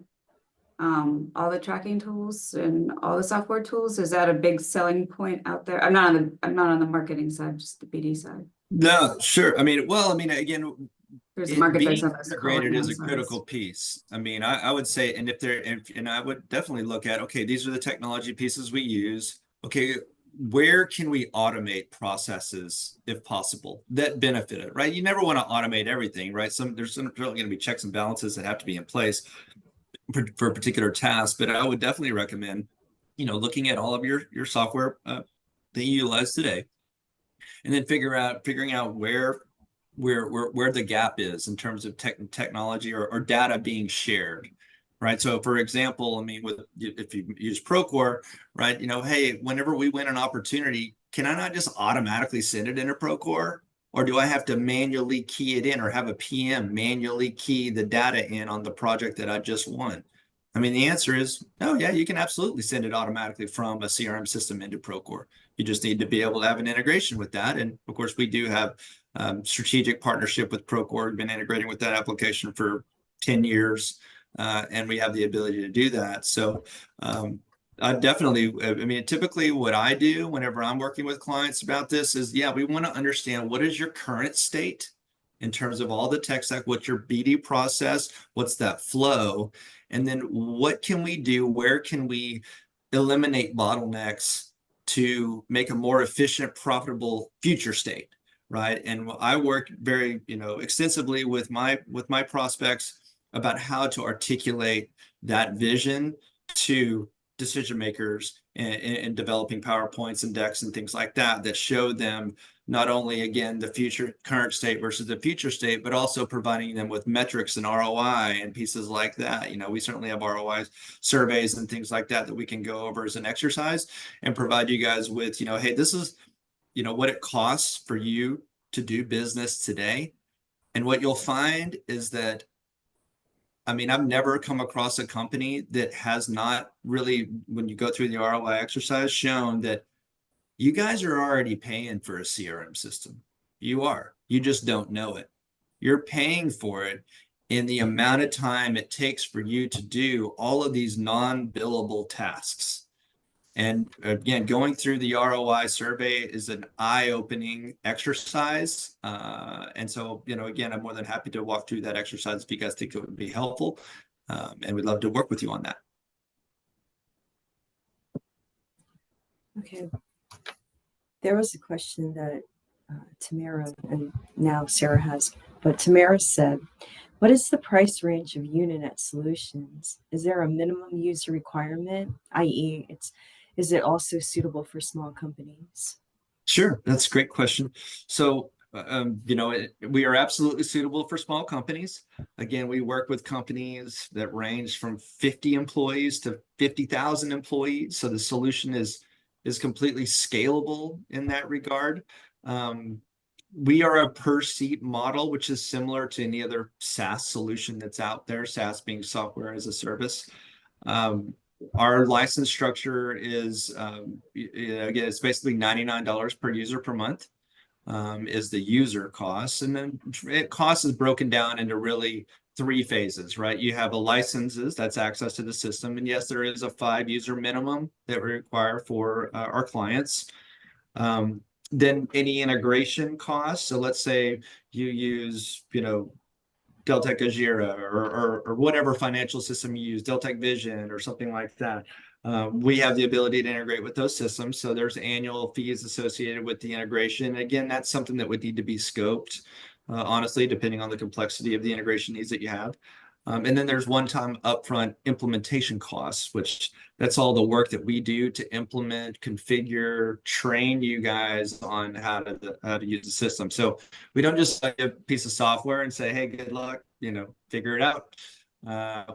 all the tracking tools and all the software tools? Is that a big selling point out there? I'm not on the marketing side, just the BD side. No, sure. I mean, again, There's a market being that's integrated is a critical piece. I mean, I would say, and I would definitely look at, okay, these are the technology pieces we use. Okay, where can we automate processes if possible that benefit it, right? You never want to automate everything, right? There's certainly going to be checks and balances that have to be in place for a particular task, but I would definitely recommend, looking at all of your software that you utilize today, and then figuring out where the gap is in terms of technology or data being shared, right? So, for example, I mean, if you use Procore, right, hey, whenever we win an opportunity, can I not just automatically send it into Procore? Or do I have to manually key it in, or have a PM manually key the data in on the project that I just won? I mean, the answer is, oh yeah, you can absolutely send it automatically from a CRM system into Procore. You just need to be able to have an integration with that. And of course, we do have strategic partnership with Procore. We've been integrating with that application for 10 years, and we have the ability to do that. So I mean, typically what I do whenever I'm working with clients about this is, yeah, we want to understand, what is your current state in terms of all the tech stack, what's your BD process, what's that flow, and then what can we do, where can we eliminate bottlenecks to make a more efficient, profitable future state, right? And I work very, extensively with my prospects about how to articulate that vision to decision makers in developing PowerPoints and decks and things like that show them not only, again, the current state versus the future state, but also providing them with metrics and ROI and pieces like that. We certainly have ROI surveys and things like that we can go over as an exercise and provide you guys with, hey, this is, what it costs for you to do business today. And what you'll find is that, I mean, I've never come across a company that has not really, when you go through the ROI exercise, shown that you guys are already paying for a CRM system. You are. You just don't know it. You're paying for it in the amount of time it takes for you to do all of these non-billable tasks. And again, going through the ROI survey is an eye-opening exercise. And so, again, I'm more than happy to walk through that exercise if you guys think it would be helpful. And we'd love to work with you on that. Okay. There was a question that Tamara and now Sarah has, but Tamara said, what is the price range of Unanet solutions? Is there a minimum user requirement, i.e., is it also suitable for small companies? Sure, that's a great question. So, we are absolutely suitable for small companies. Again, we work with companies that range from 50 employees to 50,000 employees. So the solution is completely scalable in that regard. We are a per seat model, which is similar to any other SaaS solution that's out there, SaaS being software as a service. Our license structure is, again, it's basically $99 per user per month is the user cost. And then cost is broken down into really 3 phases, right? You have a licenses, that's access to the system. And yes, there is a 5 user minimum that we require for our clients. Then any integration costs. So let's say you use, Deltek Ajira or whatever financial system you use, Deltek Vision or something like that. We have the ability to integrate with those systems. So there's annual fees associated with the integration. Again, that's something that would need to be scoped, honestly, depending on the complexity of the integration needs that you have. And then there's one-time upfront implementation costs, which that's all the work that we do to implement, configure, train you guys on how to use the system. So we don't just like a piece of software and say, hey, good luck, figure it out.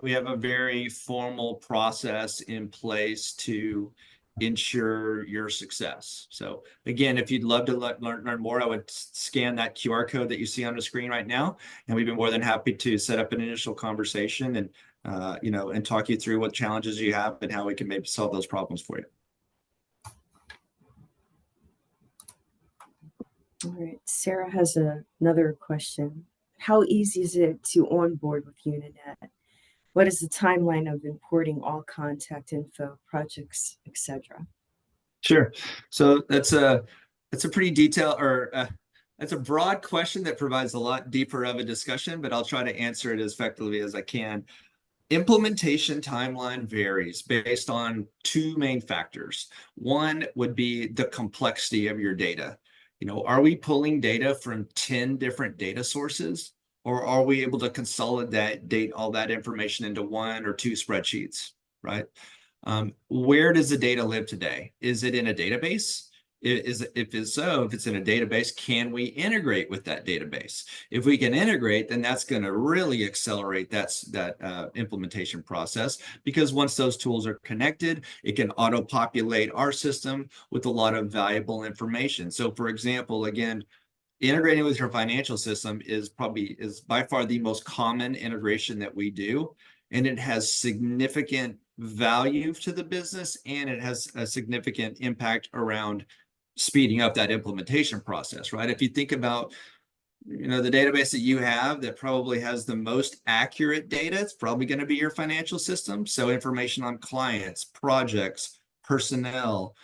We have a very formal process in place to ensure your success. So again, if you'd love to learn more, I would scan that QR code that you see on the screen right now. And we've been more than happy to set up an initial conversation and, and talk you through what challenges you have and how we can maybe solve those problems for you. All right, Sarah has another question. How easy is it to onboard with Unanet? What is the timeline of importing all contact info, projects, etc.? Sure. So that's a pretty detailed that's a broad question that provides a lot deeper of a discussion, but I'll try to answer it as effectively as I can. Implementation timeline varies based on 2 main factors. One would be the complexity of your data. Are we pulling data from 10 different data sources? Or are we able to consolidate all that information into 1 or 2 spreadsheets, right? Where does the data live today? Is it in a database? If it's in a database, can we integrate with that database? If we can integrate, then that's going to really accelerate that implementation process, because once those tools are connected, it can auto-populate our system with a lot of valuable information. So for example, again, integrating with your financial system is by far the most common integration that we do. And it has significant value to the business, and it has a significant impact around speeding up that implementation process, right? If you think about, the database that you have that probably has the most accurate data, it's probably going to be your financial system. So information on clients, projects, personnel,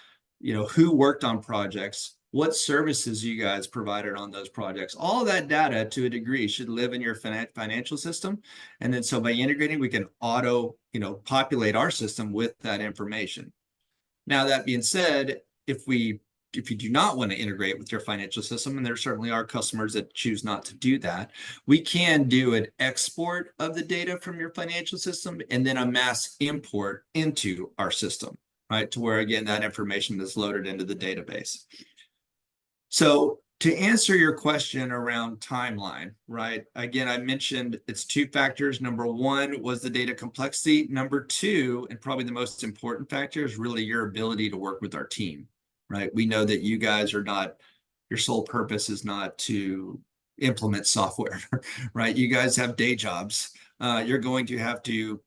who worked on projects, what services you guys provided on those projects. All of that data, to a degree, should live in your financial system. And then so by integrating, we can populate our system with that information. Now, that being said, if you do not want to integrate with your financial system, and there certainly are customers that choose not to do that, we can do an export of the data from your financial system and then a mass import into our system, right? To where, again, that information is loaded into the database. So to answer your question around timeline, right? Again, I mentioned it's 2 factors. Number 1 was the data complexity. Number 2, and probably the most important factor, is really your ability to work with our team, right? We know that you guys are not, your sole purpose is not to implement software, right? You guys have day jobs. You're going to have to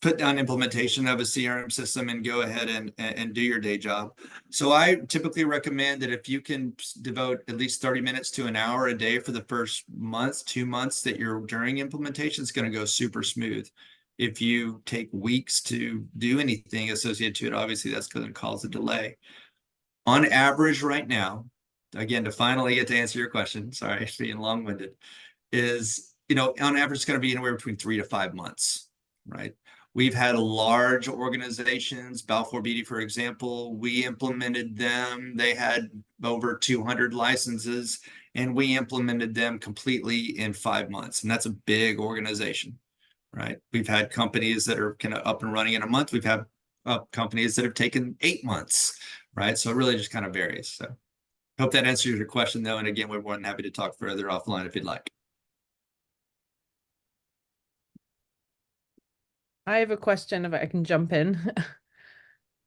put down implementation of a CRM system and go ahead and do your day job. So I typically recommend that if you can devote at least 30 minutes to an hour a day for the first month, 2 months that you're during implementation, it's going to go super smooth. if you take weeks to do anything associated to it, obviously that's going to cause a delay. On average right now, again, to finally get to answer your question, sorry, it's being long-winded, is, on average, it's going to be anywhere between 3 to 5 months, right? We've had large organizations, Balfour Beatty, for example, we implemented them. They had over 200 licenses, and we implemented them completely in 5 months. And that's a big organization, right? We've had companies that are kind of up and running in a month. We've had companies that have taken 8 months, right? So it really just kind of varies. So hope that answers your question, though. And again, we're more than happy to talk further offline if you'd like. I have a question if I can jump in.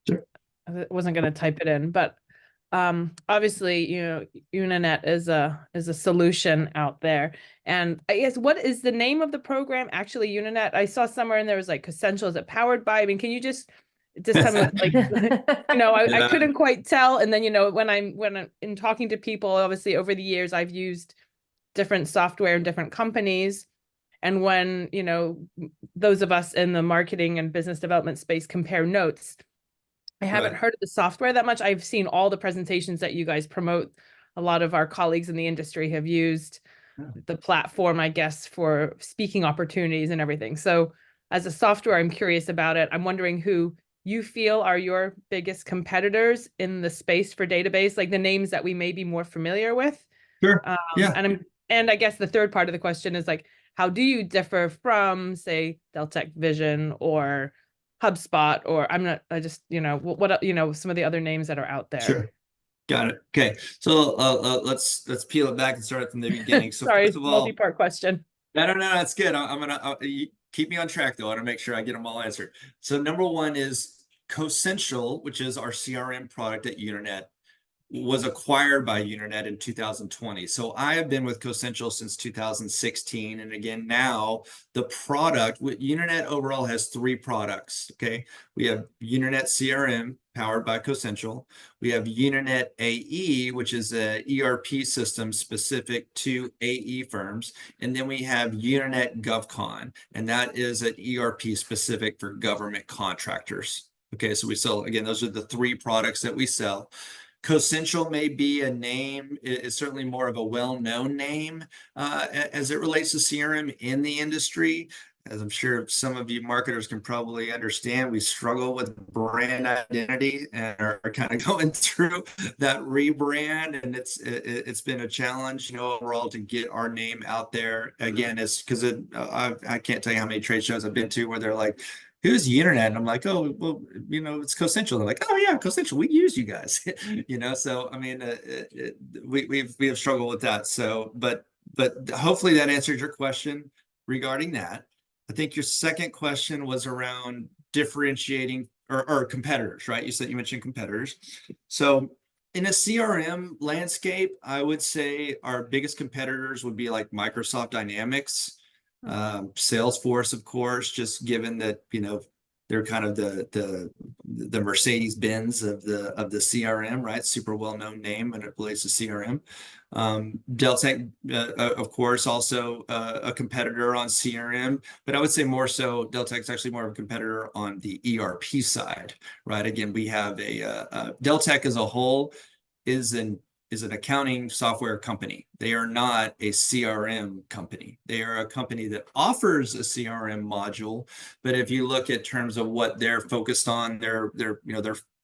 Sure. I wasn't going to type it in, but obviously, Unanet is a solution out there. And I guess, what is the name of the program actually, Unanet? I saw somewhere and there was like Essential. Is it powered by? I mean, can you just tell me like, I couldn't quite tell. And then, when I'm in talking to people, obviously over the years, I've used different software in different companies. And when, those of us in the marketing and business development space compare notes, I haven't heard of the software that much. I've seen all the presentations that you guys promote. A lot of our colleagues in the industry have used the platform, I guess, for speaking opportunities and everything. So as a software, I'm curious about it. I'm wondering who you feel are your biggest competitors in the space for database, like the names that we may be more familiar with. Sure. Yeah. And I guess the third part of the question is like, how do you differ from, say, Deltek Vision or HubSpot, or what some of the other names that are out there? Sure. Got it. Okay. So let's peel it back and start from the beginning. So Sorry, first of all, multi-part question. No, that's good. I'm gonna keep me on track though. I want to make sure I get them all answered. So number one is Cosential, which is our CRM product at Unanet, was acquired by Unanet in 2020. So I have been with Cosential since 2016. And again, now the product with Unanet overall has 3 products. Okay. We have Unanet CRM powered by Cosential. We have Unanet AE, which is a ERP system specific to AE firms. And then we have Unanet GovCon, and that is an ERP specific for government contractors. Okay. So we sell, again, those are the 3 products that we sell. Cosential may be a name, it's certainly more of a well-known name as it relates to CRM in the industry. As I'm sure some of you marketers can probably understand, we struggle with brand identity and are kind of going through that rebrand, and it's been a challenge, overall to get our name out there. Again, it's because I can't tell you how many trade shows I've been to where they're like, who's Unanet? And I'm like, oh, well, it's Cosential. They're like, oh yeah, Cosential, we use you guys. So I mean, we have struggled with that. So, but hopefully that answers your question regarding that. I think your second question was around differentiating or competitors, right? You mentioned competitors. So in a CRM landscape, I would say our biggest competitors would be like Microsoft Dynamics, Salesforce, of course, just given that they're kind of the Mercedes-Benz of the CRM, right? Super well-known name when it relates to CRM. Deltek, of course, also a competitor on CRM, but I would say more so Deltek's actually more of a competitor on the ERP side, right? Again, we have Deltek as a whole is an accounting software company. They are not a CRM company. They are a company that offers a CRM module, but if you look at terms of what they're focused on, their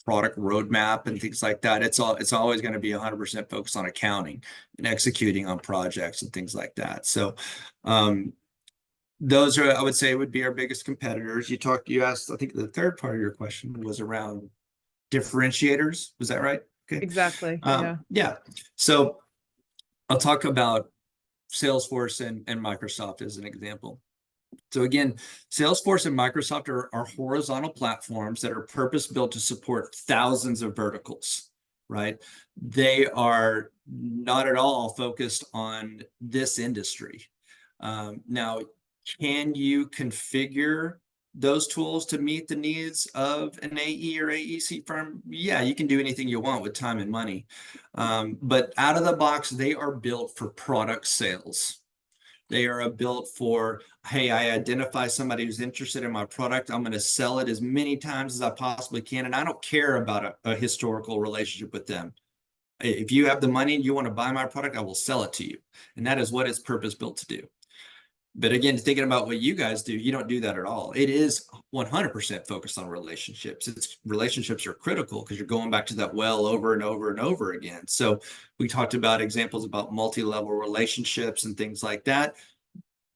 product roadmap and things like that, it's always going to be 100% focused on accounting and executing on projects and things like that. So those are, I would say, would be our biggest competitors. You asked, I think the third part of your question was around differentiators. Was that right? Okay. Exactly. Yeah. So I'll talk about Salesforce and Microsoft as an example. So again, Salesforce and Microsoft are horizontal platforms that are purpose-built to support thousands of verticals, right? They are not at all focused on this industry. Now, can you configure those tools to meet the needs of an AE or AEC firm? Yeah, you can do anything you want with time and money. But out of the box, they are built for product sales. They are built for, hey, I identify somebody who's interested in my product. I'm going to sell it as many times as I possibly can. And I don't care about a historical relationship with them. If you have the money and you want to buy my product, I will sell it to you. And that is what it's purpose built to do. But again, thinking about what you guys do, you don't do that at all. It is 100% focused on relationships. Relationships are critical because you're going back to that well over and over and over again. So we talked about examples about multi-level relationships and things like that.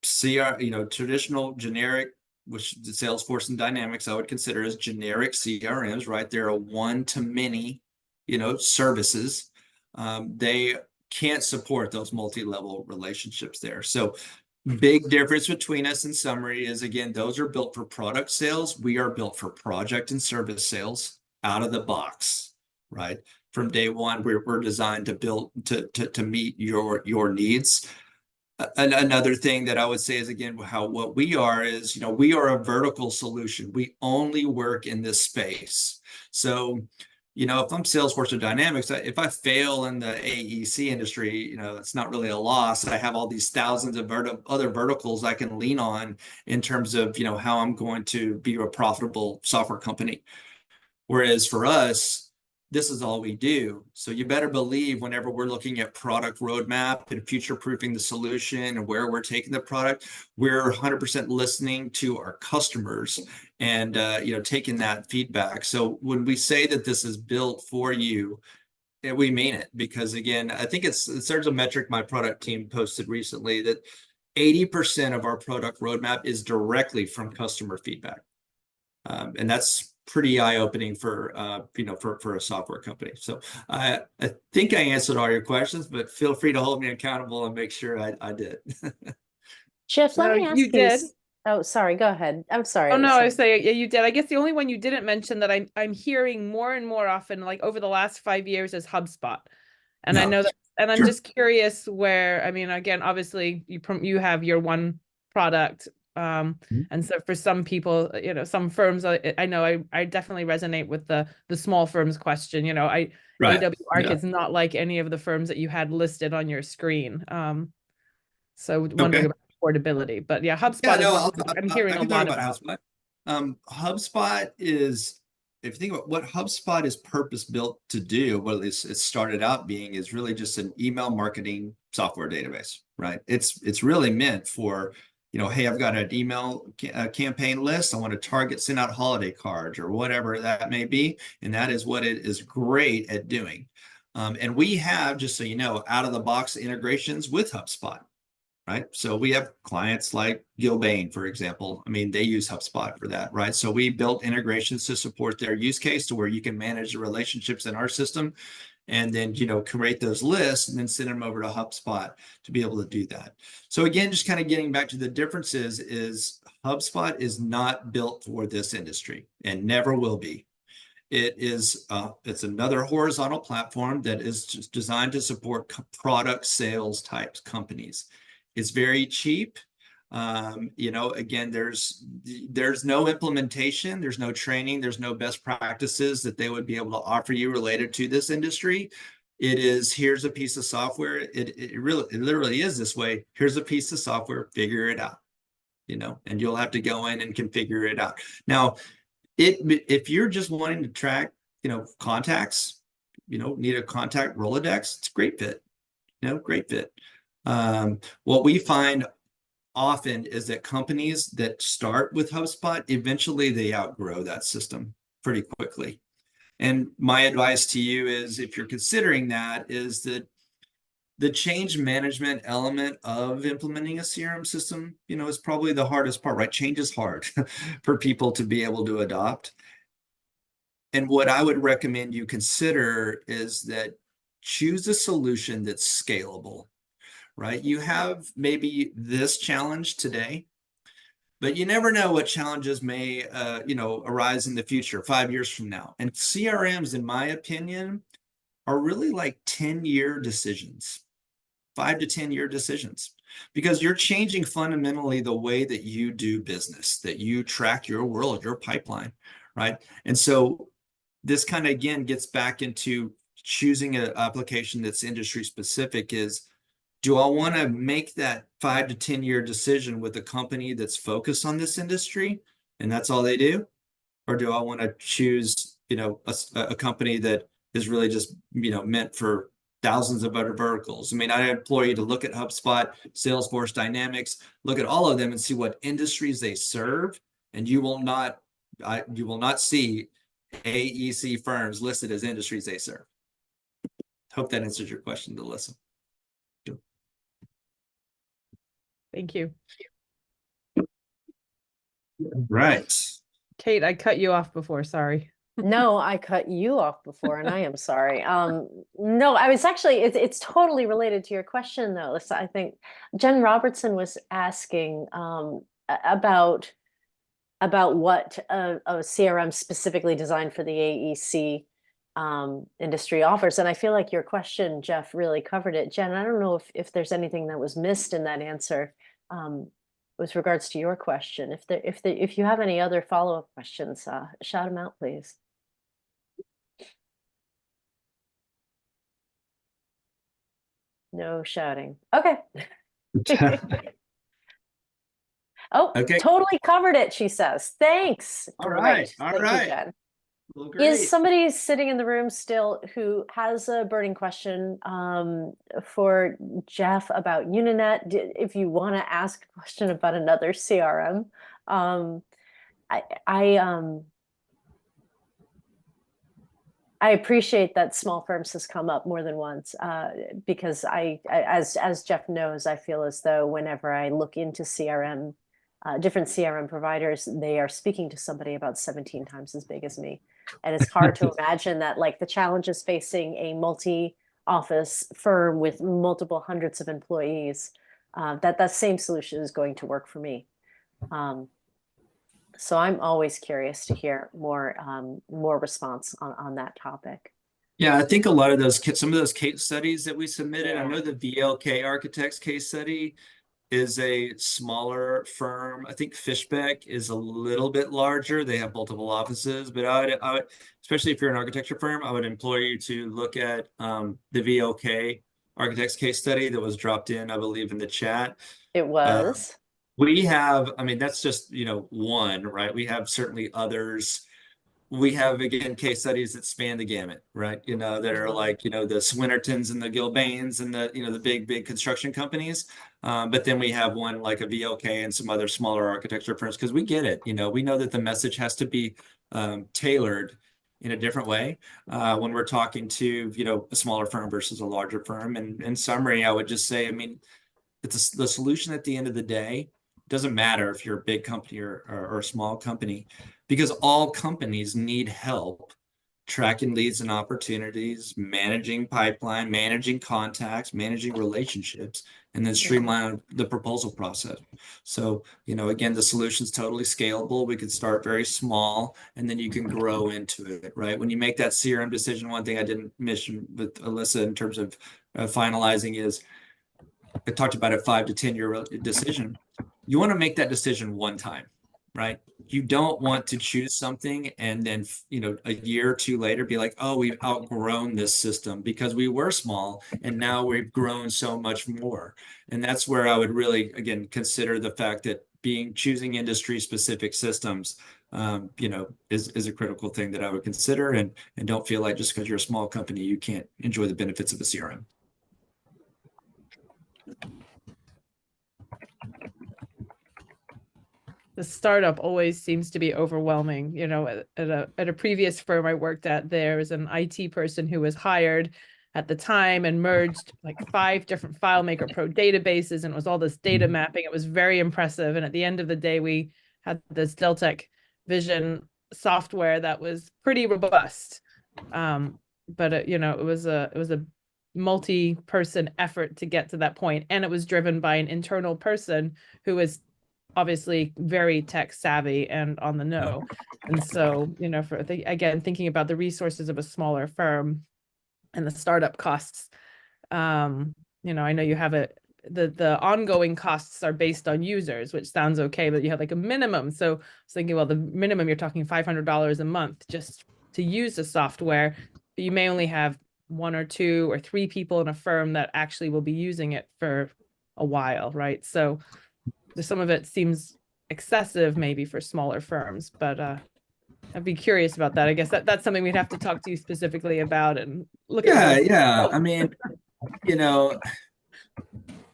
Traditional generic, which the Salesforce and Dynamics I would consider as generic CRMs, right? They're a one-to-many, services. They can't support those multi-level relationships there. So big difference between us in summary is, again, those are built for product sales. We are built for project and service sales out of the box, right? From day one, we're designed to build to meet your needs. Another thing that I would say is, again, what we are is, we are a vertical solution. We only work in this space. So, if I'm Salesforce or Dynamics, if I fail in the AEC industry, it's not really a loss. I have all these thousands of other verticals I can lean on in terms of, how I'm going to be a profitable software company. Whereas for us, this is all we do. So you better believe whenever we're looking at product roadmap and future-proofing the solution and where we're taking the product, we're 100% listening to our customers and taking that feedback. So when we say that this is built for you, we mean it, because again, I think there's a metric my product team posted recently that 80% of our product roadmap is directly from customer feedback. And that's pretty eye-opening for a software company. So I think I answered all your questions, but feel free to hold me accountable and make sure I did. Jeff, let me ask you did. Oh, sorry, go ahead. I'm sorry. Oh no, I was saying, yeah, you did. I guess the only one you didn't mention that I'm hearing more and more often, like over the last 5 years, is HubSpot. And I know that, and I'm just curious where, I mean, again, obviously you have your one product. And so for some people, some firms, I know I definitely resonate with the small firms question. Right. AW Arc is not like any of the firms that you had listed on your screen. So wondering about affordability, but yeah, HubSpot I'm hearing a lot about HubSpot. HubSpot is, if you think about what HubSpot is purpose built to do, what it started out being is really just an email marketing software database, right? It's really meant for, hey, I've got an email campaign list. I want to target, send out holiday cards or whatever that may be. And that is what it is great at doing. And we have, just so you know, out of the box integrations with HubSpot, right? So we have clients like Gilbane, for example. I mean, they use HubSpot for that, right? So we built integrations to support their use case to where you can manage the relationships in our system and then, create those lists and then send them over to HubSpot to be able to do that. So again, just kind of getting back to the differences is HubSpot is not built for this industry and never will be. It's another horizontal platform that is just designed to support product sales types companies. It's very cheap. Again, there's no implementation, there's no training, there's no best practices that they would be able to offer you related to this industry. It is, here's a piece of software. It literally is this way. Here's a piece of software, figure it out, and you'll have to go in and configure it out. Now, if you're just wanting to track, contacts, need a contact Rolodex, it's a great fit, great fit. What we find often is that companies that start with HubSpot, eventually they outgrow that system pretty quickly. And my advice to you is, if you're considering that, is that the change management element of implementing a CRM system, is probably the hardest part, right? Change is hard for people to be able to adopt. And what I would recommend you consider is that choose a solution that's scalable. Right? You have maybe this challenge today, but you never know what challenges may, arise in the future, 5 years from now. And CRMs, in my opinion, are really like 10-year decisions, 5 to 10-year decisions, because you're changing fundamentally the way that you do business, that you track your world, your pipeline, right? And so this kind of, again, gets back into choosing an application that's industry specific. Is do I want to make that 5 to 10 year decision with a company that's focused on this industry and that's all they do? Or do I want to choose, a company that is really just, meant for thousands of other verticals? I mean, I implore you to look at HubSpot, Salesforce, Dynamics, look at all of them and see what industries they serve, and you will not see AEC firms listed as industries they serve. Hope that answers your question, Alyssa. Thank you. Right. Kate, I cut you off before, sorry. No, I cut you off before, and I am sorry. No, I was actually, it's totally related to your question, though. So I think Jen Robertson was asking about what a CRM specifically designed for the AEC industry offers. And I feel like your question, Jeff, really covered it. Jen, I don't know if there's anything that was missed in that answer with regards to your question. If you have any other follow-up questions, shout them out, please. No shouting. Okay. Oh, Okay. totally covered it, she says. Thanks. All Great. right. All Thank you, right. Jen. Well, great. Is somebody sitting in the room still who has a burning question for Jeff about Unanet? If you want to ask a question about another CRM, I appreciate that small firms has come up more than once because as Jeff knows, I feel as though whenever I look into CRM, different CRM providers, they are speaking to somebody about 17 times as big as me. And it's hard to imagine that like the challenges facing a multi-office firm with multiple hundreds of employees, that same solution is going to work for me. So I'm always curious to hear more response on that topic. Yeah, I think a lot of some of those case studies that we submitted, I Yeah. know the VLK Architects case study is a smaller firm. I think Fishbeck is a little bit larger. They have multiple offices, but I would, especially if you're an architecture firm, I would implore you to look at the VLK Architects case study that was dropped in, I believe, in the chat. It was. We have, I mean, that's just, one, right? We have certainly others. We have, again, case studies that span the gamut, right? That are like, the Swinnertons and the Gilbanes and the big construction companies. But then we have one like a VLK and some other smaller architecture firms, because we get it. We know that the message has to be tailored in a different way when we're talking to, a smaller firm versus a larger firm. And in summary, I would just say, I mean, it's the solution at the end of the day. Doesn't matter if you're a big company or a small company, because all companies need help tracking leads and opportunities, managing pipeline, managing contacts, managing relationships, and then streamline the proposal process. So, again, the solution's totally scalable. We could start very small and then you can grow into it, right? When you make that CRM decision, one thing I didn't mention with Alyssa in terms of finalizing is, I talked about a 5 to 10 year decision. You want to make that decision one time, right? You don't want to choose something and then, a year or two later be like, oh, we've outgrown this system because we were small and now we've grown so much more. And that's where I would really, again, consider the fact that choosing industry specific systems, is a critical thing that I would consider, and don't feel like just because you're a small company, you can't enjoy the benefits of a CRM. The startup always seems to be overwhelming. At a previous firm I worked at, there was an IT person who was hired at the time and merged like 5 different FileMaker Pro databases, and it was all this data mapping. It was very impressive. And at the end of the day, we had this Deltek Vision software that was pretty robust. But it was a multi-person effort to get to that point, and it was driven by an internal person who was obviously very tech savvy and on the know. And so, again, thinking about the resources of a smaller firm and the startup costs, I know you have the ongoing costs are based on users, which sounds okay, but you have like a minimum. So I was thinking, well, the minimum, you're talking $500 a month just to use the software, but you may only have one or two or three people in a firm that actually will be using it for a while, right? So some of it seems excessive maybe for smaller firms, but I'd be curious about that. I guess that's something we'd have to talk to you specifically about and look at. Yeah. I mean, you know,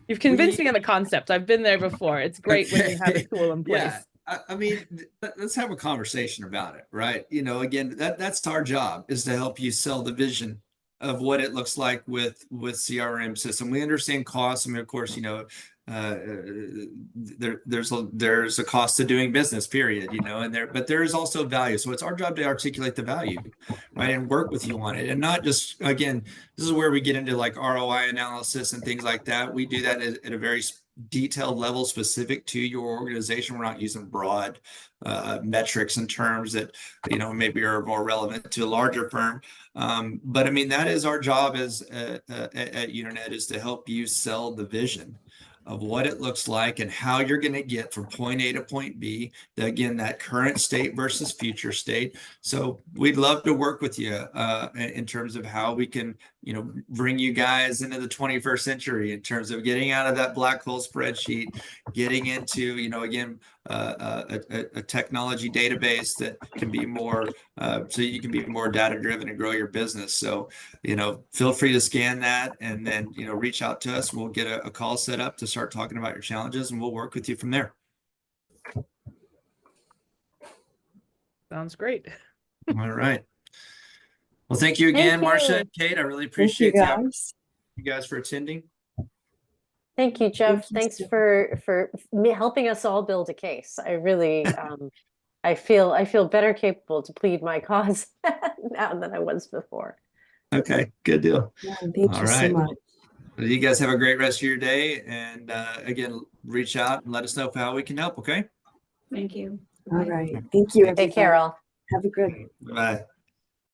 You've convinced me on the concept. I've been there before. It's great when you have a okay. tool in place. Yeah. I mean, let's have a conversation about it, right? You know, again, that's our job, is to help you sell the vision of what it looks like with CRM system. We understand costs. I mean, of course, you know, there's a cost to doing business, period, you know, but there is also value. So it's our job to articulate the value, right, and work with you on it, and not just, again, this is where we get into like ROI analysis and things like that. We do that at a very detailed level specific to your organization. We're not using broad metrics and terms that, you know, maybe are more relevant to a larger firm. But I mean, that is our job as at Unanet, is to help you sell the vision of what it looks like and how you're going to get from point A to point B. Again, that current state versus future state. So we'd love to work with you in terms of how we can, you know, bring you guys into the 21st century in terms of getting out of that black hole spreadsheet, getting into, you know, again, a technology database that can be more, so you can be more data driven and grow your business. So, you know, feel free to scan that and then, you know, reach out to us. We'll get a call set up to start talking about your challenges, and we'll work with you from there. Sounds great. All right. Well, thank you again, Marcia and Kate. I really appreciate you guys for attending. Thank you, Jeff. Thank you, Thanks for helping us all build a case. I really, I feel better capable to plead my cause now than I was before. Okay, good deal. Yeah, thank you so much. Well, you guys have a great rest of your day. And again, reach out and let us know how we can help. Okay. Thank you. All right. Thank you. Take care, all. Have a good Bye.